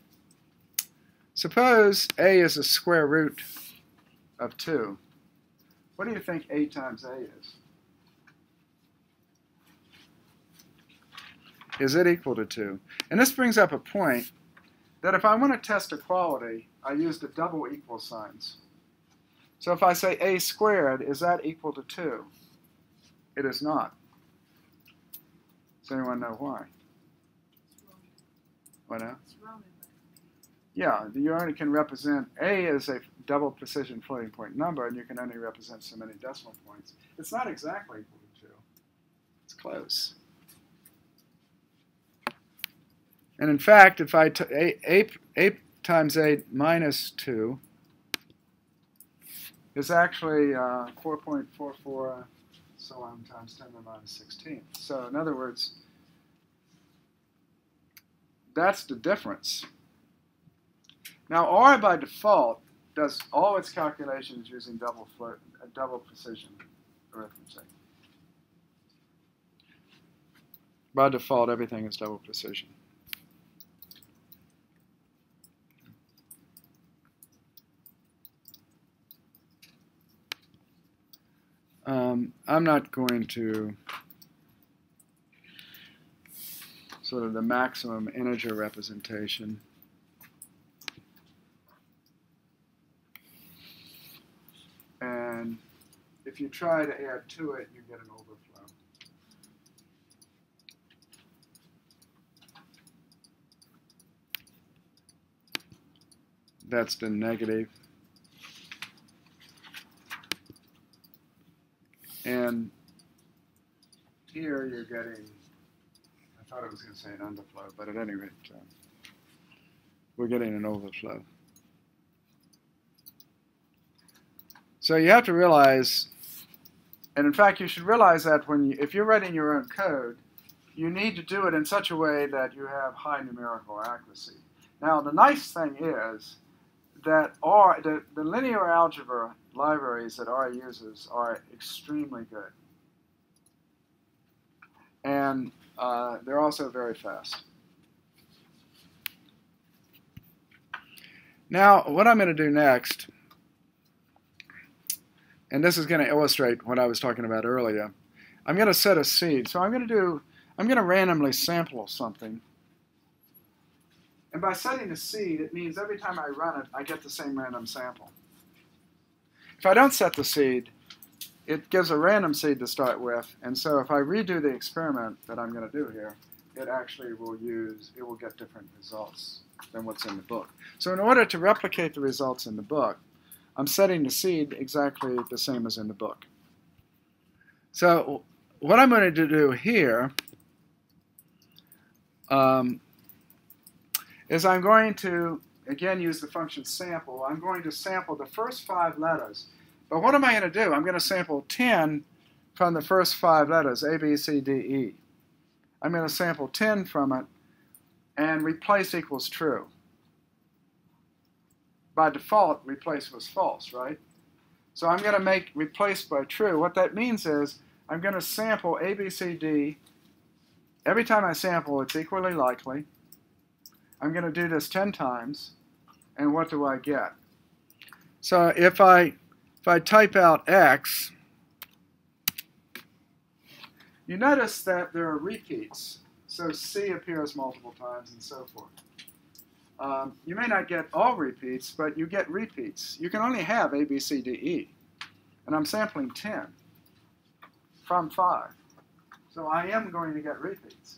Suppose a is the square root of 2. What do you think a times a is? Is it equal to 2? And this brings up a point that if I want to test equality, I use the double equal signs. So if I say a squared, is that equal to 2? It is not. Does anyone know why? What now? Yeah, you only can represent a as a double precision floating point number, and you can only represent so many decimal points. It's not exactly equal to 2. It's close. And in fact, if I a times a minus 2 is actually 4.44 so on times 10 to the minus 16. So in other words, that's the difference. Now R by default does all its calculations using double precision arithmetic. By default, everything is double precision. I'm not going to sort of the maximum integer representation. And if you try to add to it, you get an overflow. That's the negative. And here you're getting, I thought I was going to say an underflow, but at any rate, we're getting an overflow. So you have to realize, and in fact you should realize that if you're writing your own code, you need to do it in such a way that you have high numerical accuracy. Now the nice thing is that the linear algebra libraries that R uses are extremely good. And they're also very fast. Now, what I'm going to do next, and this is going to illustrate what I was talking about earlier, I'm going to set a seed. So I'm going to randomly sample something. And by setting a seed, it means every time I run it, I get the same random sample. If I don't set the seed, it gives a random seed to start with, and so if I redo the experiment that I'm going to do here, it actually will get different results than what's in the book. So in order to replicate the results in the book, I'm setting the seed exactly the same as in the book. So what I'm going to do here is I'm going to, again, use the function sample. I'm going to sample the first 5 letters. But what am I going to do? I'm going to sample 10 from the first 5 letters, A, B, C, D, E. I'm going to sample 10 from it and replace equals true. By default, replace was false, right? So I'm going to make replace by true. What that means is I'm going to sample A, B, C, D. Every time I sample, it's equally likely. I'm going to do this 10 times, and what do I get? So if I type out x, you notice that there are repeats. So C appears multiple times and so forth. You may not get all repeats, but you get repeats. You can only have A, B, C, D, E. And I'm sampling 10 from 5. So I am going to get repeats.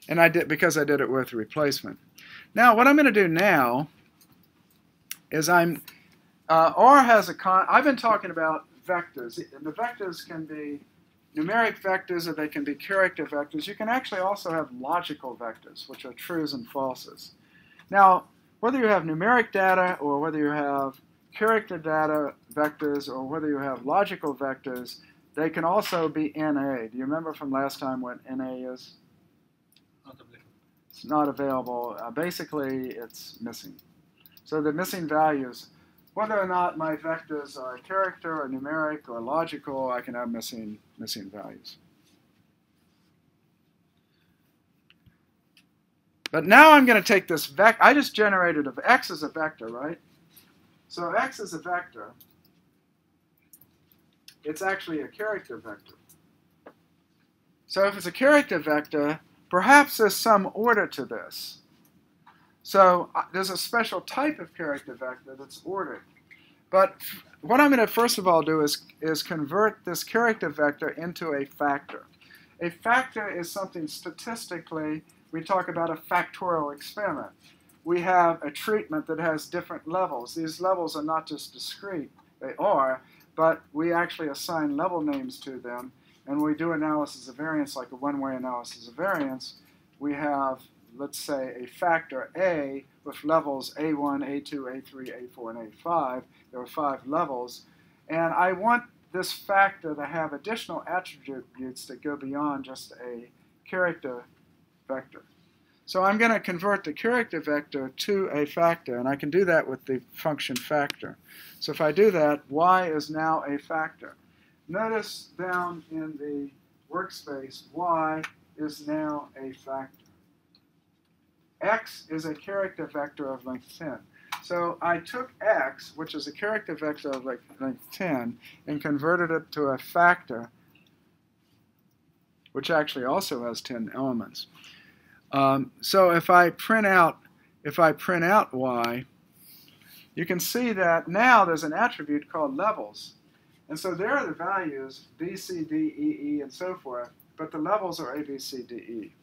And I did because I did it with replacement. Now, what I'm going to do now is R has I've been talking about vectors. The vectors can be numeric vectors or they can be character vectors. You can actually also have logical vectors, which are trues and falses. Now, whether you have numeric data or whether you have character data vectors or whether you have logical vectors, they can also be NA. Do you remember from last time what NA is? It's not available. Basically, it's missing. So the missing values, whether or not my vectors are character or numeric or logical, I can have missing values. But now I'm going to take this vector. I just generated x as a vector, right? So x is a vector. It's actually a character vector. So if it's a character vector, perhaps there's some order to this. So there's a special type of character vector that's ordered. But what I'm going to first of all do is convert this character vector into a factor. A factor is something statistically, we talk about a factorial experiment. We have a treatment that has different levels. These levels are not just discrete, they are, but we actually assign level names to them. And when we do analysis of variance, like a one-way analysis of variance, we have, let's say, a factor A with levels A1, A2, A3, A4, and A5. There are 5 levels. And I want this factor to have additional attributes that go beyond just a character vector. So I'm going to convert the character vector to a factor, and I can do that with the function factor. So if I do that, y is now a factor. Notice down in the workspace, y is now a factor. X is a character vector of length 10. So I took x, which is a character vector of length 10, and converted it to a factor, which actually also has 10 elements. So if I print out y, you can see that now there's an attribute called levels. And so there are the values, B, C, D, E, E, and so forth, but the levels are A, B, C, D, E.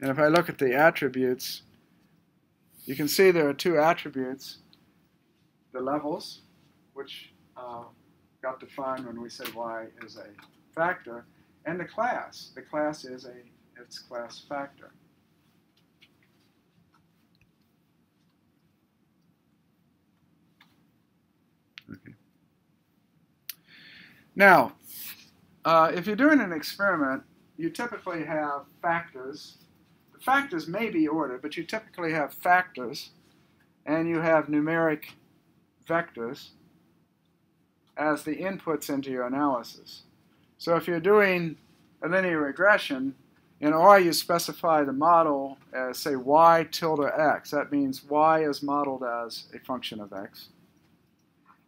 And if I look at the attributes, you can see there are 2 attributes. The levels, which got defined when we said y is a factor, and the class. The class is its class factor. Okay. Now, if you're doing an experiment, you typically have factors. The factors may be ordered, but you typically have factors, and you have numeric vectors as the inputs into your analysis. So if you're doing a linear regression, in R you specify the model as, say, y tilde x. That means y is modeled as a function of x.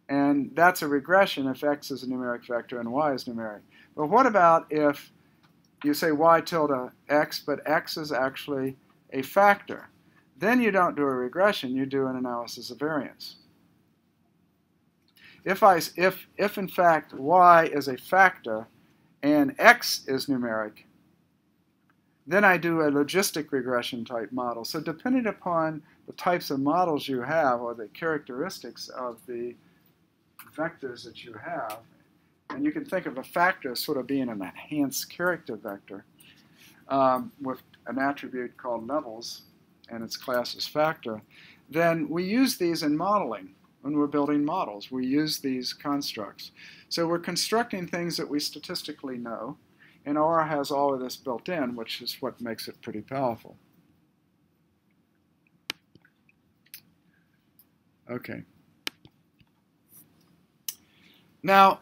And that's a regression if x is a numeric vector and y is numeric. But what about if you say y tilde x, but x is actually a factor? Then you don't do a regression, you do an analysis of variance. If in fact y is a factor and x is numeric, then I do a logistic regression type model. So depending upon the types of models you have or the characteristics of the vectors that you have, and you can think of a factor as sort of being an enhanced character vector with an attribute called levels, and its class is factor, then we use these in modeling. When we're building models, we use these constructs. So we're constructing things that we statistically know, and R has all of this built in, which is what makes it pretty powerful. Okay. Now,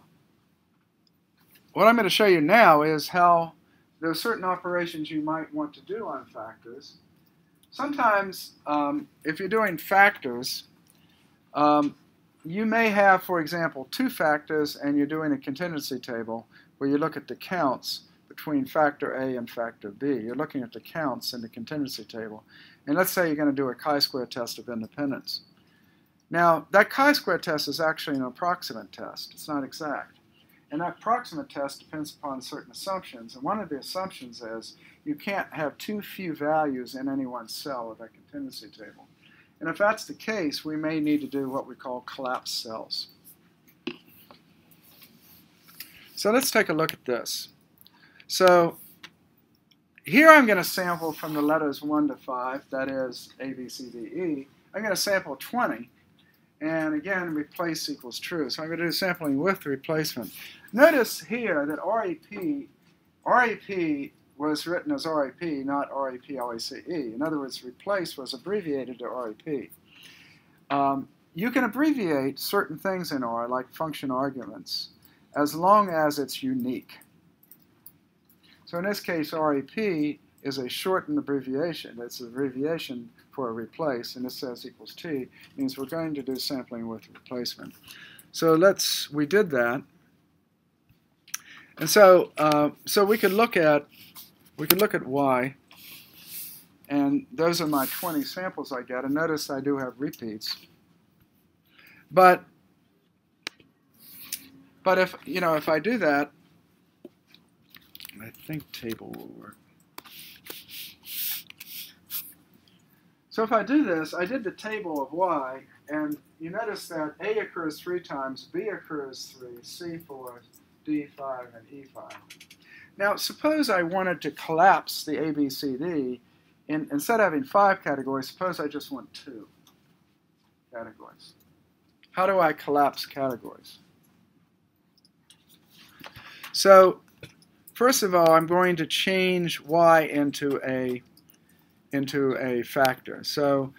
what I'm going to show you now is how there are certain operations you might want to do on factors. Sometimes, if you're doing factors, you may have, for example, two factors and you're doing a contingency table where you look at the counts between factor A and factor B. You're looking at the counts in the contingency table. And let's say you're going to do a chi-square test of independence. Now, that chi-square test is actually an approximate test. It's not exact. And that approximate test depends upon certain assumptions. And one of the assumptions is you can't have too few values in any one cell of that contingency table. And if that's the case, we may need to do what we call collapsed cells. So let's take a look at this. So here I'm going to sample from the letters 1 to 5, that is A, B, C, D, E. I'm going to sample 20. And again, replace equals true. So I'm going to do sampling with replacement. Notice here that REP was written as REP, not REPLACE. In other words, replace was abbreviated to REP. You can abbreviate certain things in R, like function arguments, as long as it's unique. So in this case, REP is a shortened abbreviation. It's an abbreviation for a replace, and it says equals T. Means we're going to do sampling with replacement. So we did that. And so we could look at Y, and those are my 20 samples I get. And notice I do have repeats. But if I do that, I think table will work. So if I do this, I did the table of Y, and you notice that A occurs 3 times, B occurs 3, C 4, D 5, and E 5. Now, suppose I wanted to collapse the A, B, C, D. Instead of having 5 categories, suppose I just want 2 categories. How do I collapse categories? So, first of all, I'm going to change Y into a factor. So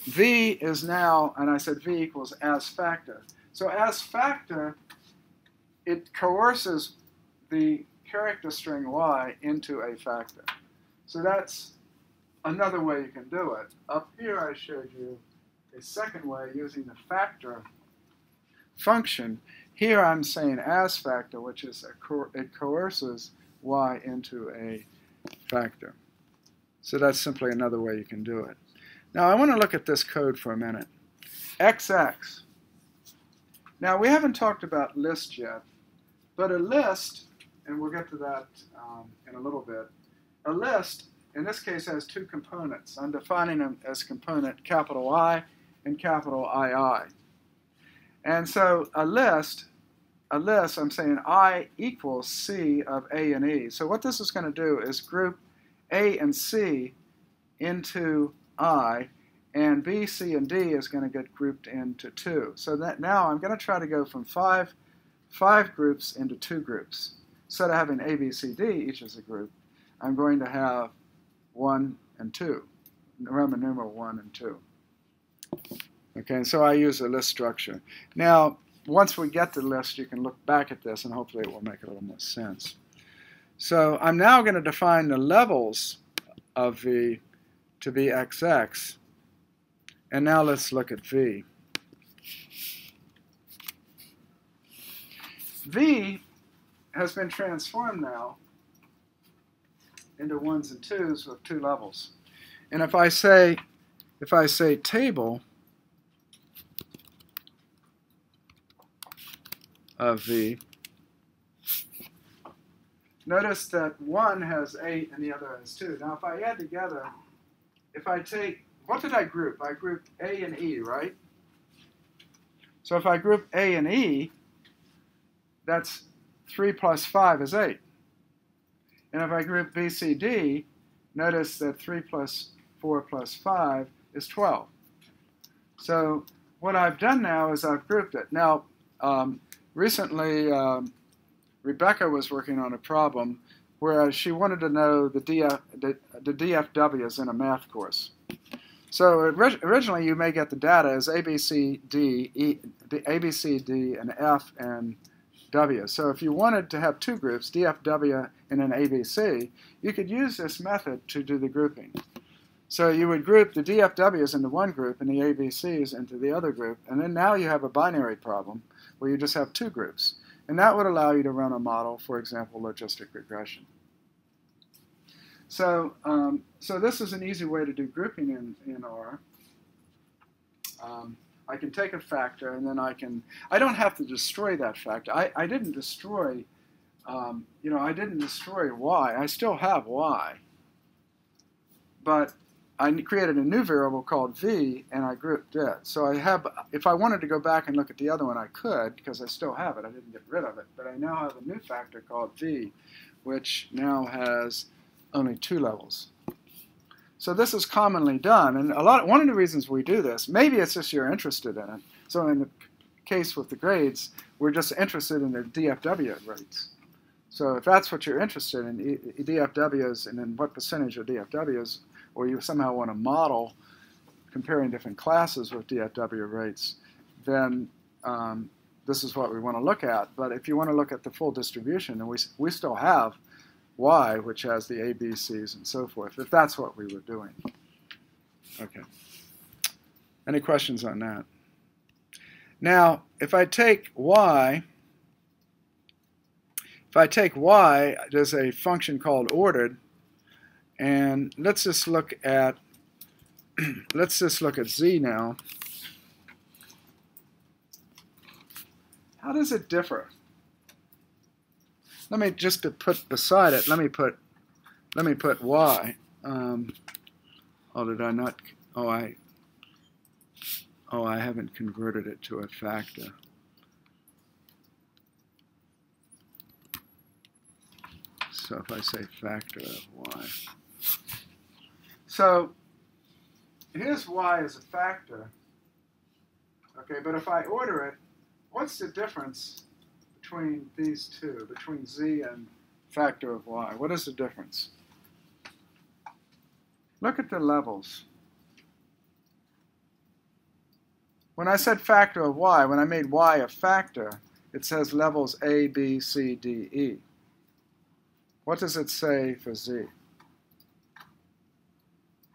V is now, and I said V equals as factor. So as factor, it coerces the character string Y into a factor. So that's another way you can do it. Up here I showed you a second way using the factor function. Here I'm saying as factor, which is it coerces Y into a factor. So that's simply another way you can do it. Now I want to look at this code for a minute. XX. Now we haven't talked about list yet, but a list, and we'll get to that in a little bit, a list in this case has 2 components. I'm defining them as component capital I and capital II. And so a list, I'm saying I equals C of A and E. So what this is going to do is group A and C into I, and B, C, and D is going to get grouped into 2. So that now I'm going to try to go from 5 groups into 2 groups. Instead of having A, B, C, D, each as a group, I'm going to have 1 and 2. Roman numeral 1 and 2. Okay, so I use a list structure. Now, once we get the list, you can look back at this, and hopefully it will make a little more sense. So I'm now going to define the levels of V to be XX. And now let's look at V. V has been transformed now into 1s and 2s with 2 levels. And if I say table of V, notice that one has 8 and the other has 2. Now if I add together, if I take, what did I group? I grouped A and E, right? So if I group A and E, that's 3 plus 5 is 8. And if I group B, C, D, notice that 3 plus 4 plus 5 is 12. So what I've done now is I've grouped it. Now, recently, Rebecca was working on a problem where she wanted to know the DFWs in a math course. So originally, you may get the data as A, B, C, D, E, A, B, C, D, and F, and DFW. So if you wanted to have two groups, DFW and an ABC, you could use this method to do the grouping. So you would group the DFWs into one group and the ABCs into the other group, and then now you have a binary problem where you just have two groups. And that would allow you to run a model, for example, logistic regression. So, so this is an easy way to do grouping in R. I can take a factor, and then I don't have to destroy that factor. I didn't destroy, I didn't destroy y. I still have y. But I created a new variable called v, and I grouped it. So I have, if I wanted to go back and look at the other one, I could, because I still have it. I didn't get rid of it. But I now have a new factor called v, which now has only 2 levels. So this is commonly done, and one of the reasons we do this, maybe it's just you're interested in it. So in the case with the grades, we're just interested in the DFW rates. So if that's what you're interested in, DFWs, and then what percentage of DFWs, or you somehow want to model comparing different classes with DFW rates, then this is what we want to look at. But if you want to look at the full distribution, and we still have y, which has the A, B, C's, and so forth, if that's what we were doing. Okay. Any questions on that? Now, if I take y, there's a function called ordered, and let's just look at z now. How does it differ? Let me just put beside it. Let me put y. Oh, did I not? Oh, I haven't converted it to a factor. So if I say factor of y. So here's y as a factor. Okay, but if I order it, what's the difference between these two, between z and factor of y? What is the difference? Look at the levels. When I said factor of y, when I made y a factor, it says levels A, B, C, D, E. What does it say for z?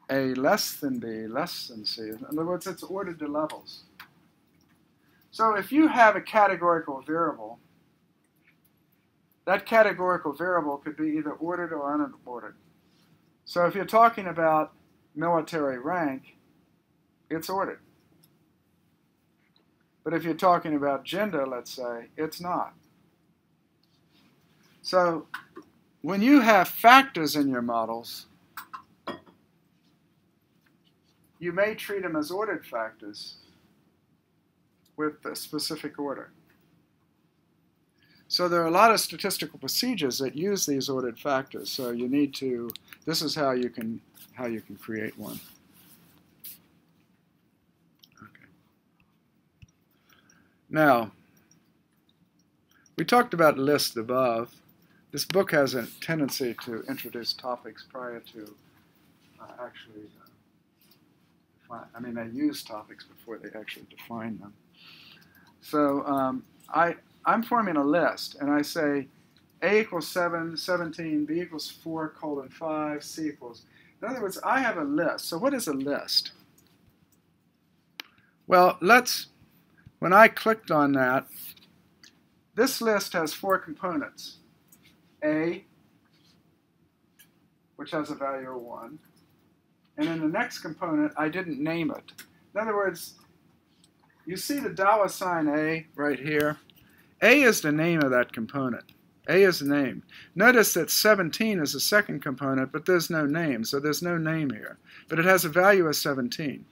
A less than B, less than C. In other words, it's ordered to levels. So if you have a categorical variable, that categorical variable could be either ordered or unordered. So if you're talking about military rank, it's ordered. But if you're talking about gender, let's say, it's not. So when you have factors in your models, you may treat them as ordered factors with a specific order. So there are a lot of statistical procedures that use these ordered factors. So you need to, this is how you can create one. Okay. Now, we talked about lists above. This book has a tendency to introduce topics prior to actually they use topics before they actually define them. So I'm forming a list, and I say A equals 7, 17, B equals 4, 5, C equals. In other words, I have a list. So what is a list? Well, when I clicked on that, this list has 4 components. A, which has a value of 1. And in the next component, I didn't name it. In other words, you see the $ A right here? A is the name of that component. A is the name. Notice that 17 is the second component, but there's no name, so there's no name here. But it has a value of 17.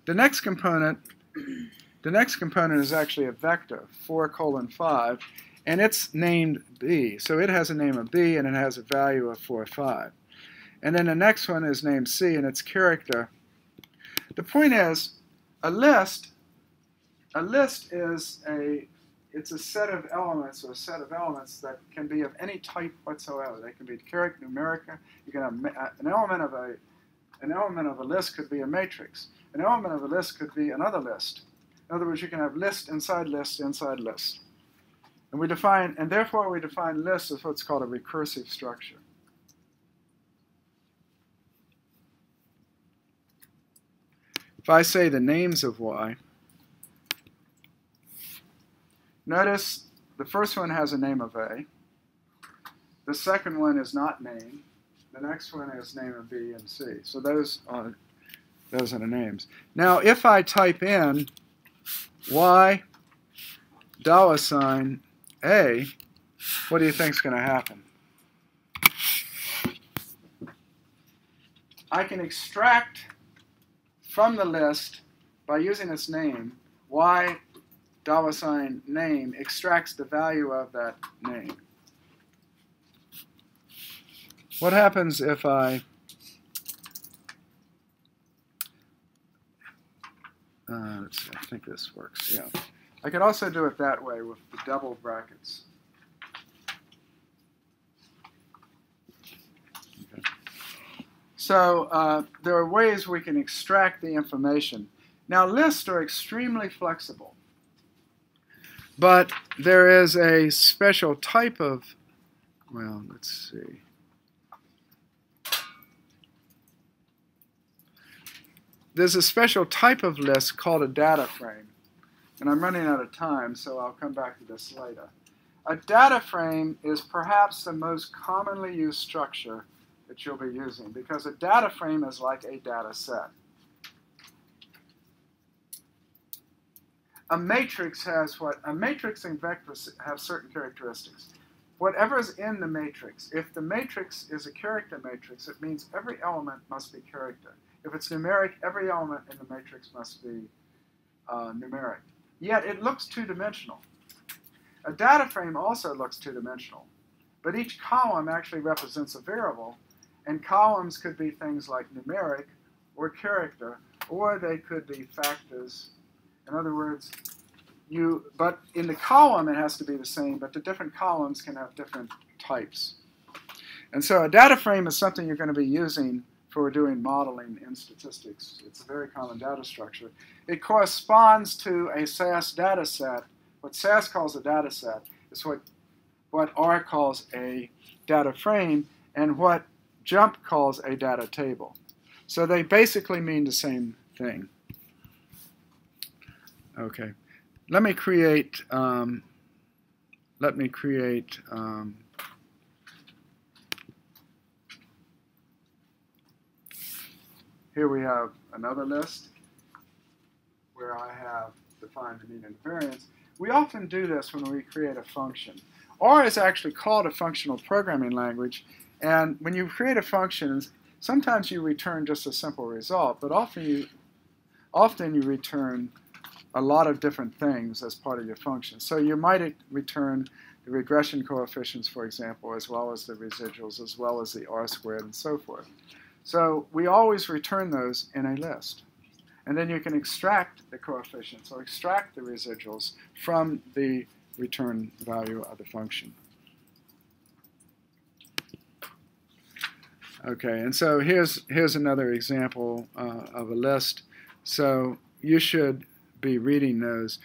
The next component is actually a vector, 4, 5, and it's named B. So it has a name of B, and it has a value of 4, 5. And then the next one is named C, and its character. The point is, a list is it's a set of elements, or a set of elements that can be of any type whatsoever. They can be character, numerical. You can have an element of a list could be a matrix. An element of a list could be another list. In other words, you can have list inside list inside list. And therefore we define lists as what's called a recursive structure. If I say the names of y, notice the first one has a name of A. The second one is not named. The next one is name of B and C. So those are the names. Now, if I type in y $ A, what do you think is going to happen? I can extract from the list by using its name. Y $name extracts the value of that name. What happens if let's see, I think this works, yeah. I could also do it that way with the double brackets. Okay. So there are ways we can extract the information. Now, lists are extremely flexible, but there is a special type of, well, let's see. There's a special type of list called a data frame. And I'm running out of time, so I'll come back to this later. A data frame is perhaps the most commonly used structure that you'll be using, because a data frame is like a data set. A matrix has what? A matrix and vectors have certain characteristics. Whatever is in the matrix, if the matrix is a character matrix, it means every element must be character. If it's numeric, every element in the matrix must be numeric. Yet it looks two-dimensional. A data frame also looks two-dimensional, but each column actually represents a variable, and columns could be things like numeric or character, or they could be factors. In other words, but in the column it has to be the same, but the different columns can have different types. And so a data frame is something you're going to be using for doing modeling in statistics. It's a very common data structure. It corresponds to a SAS data set. What SAS calls a data set is what R calls a data frame, and what JMP calls a data table. So they basically mean the same thing. Okay, let me create here we have another list where I have defined the mean and variance. We often do this when we create a function. R is actually called a functional programming language, and when you create a function, sometimes you return just a simple result, but often you return a lot of different things as part of your function. So you might return the regression coefficients, for example, as well as the residuals, as well as the R-squared, and so forth. So we always return those in a list. And then you can extract the coefficients or extract the residuals from the return value of the function. Okay, and so here's another example of a list. So you should be reading those.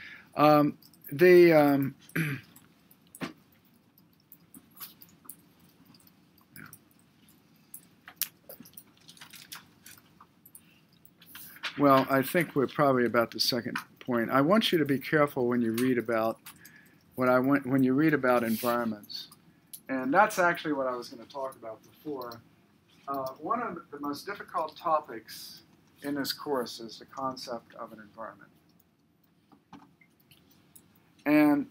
Well, I think we're probably about the second point. I want you to be careful when you read about when you read about environments, and that's actually what I was going to talk about before. One of the most difficult topics in this course is the concept of an environment. And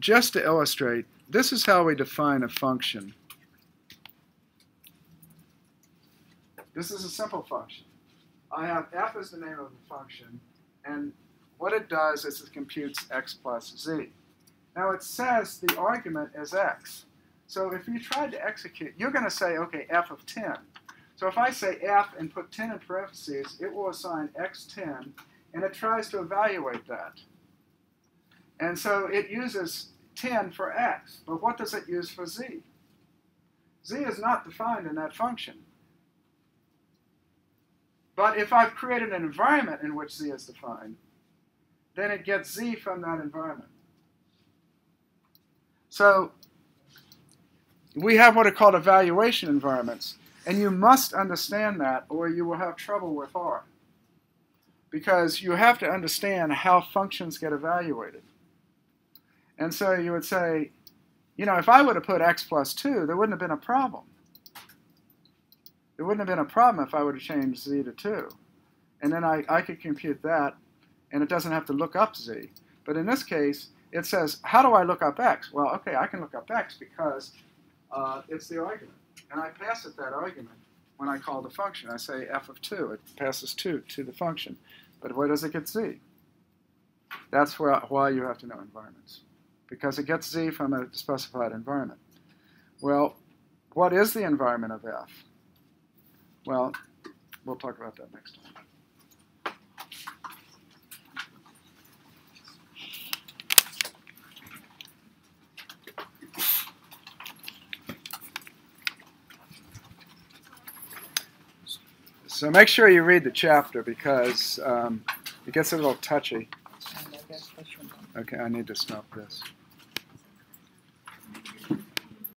just to illustrate, this is how we define a function. This is a simple function. I have f as the name of the function, and what it does is it computes x plus z. Now it says the argument is x. So if you tried to execute, you're going to say, okay, f of 10. So if I say f and put 10 in parentheses, it will assign x10, and it tries to evaluate that. And so it uses 10 for x, but what does it use for z? Z is not defined in that function. But if I've created an environment in which z is defined, then it gets Z from that environment. So we have what are called evaluation environments. And you must understand that, or you will have trouble with R. Because you have to understand how functions get evaluated. And so you would say, you know, if I would have put x plus 2, there wouldn't have been a problem. There wouldn't have been a problem if I would have changed z to 2. And then I could compute that, and it doesn't have to look up z. But in this case, it says, how do I look up x? Well, okay, I can look up x because it's the argument. And I pass it that argument when I call the function. I say f of 2. It passes 2 to the function. But where does it get z? That's why you have to know environments. Because it gets z from a specified environment. Well, what is the environment of f? Well, we'll talk about that next time. So make sure you read the chapter because it gets a little touchy. Okay, I need to stop this.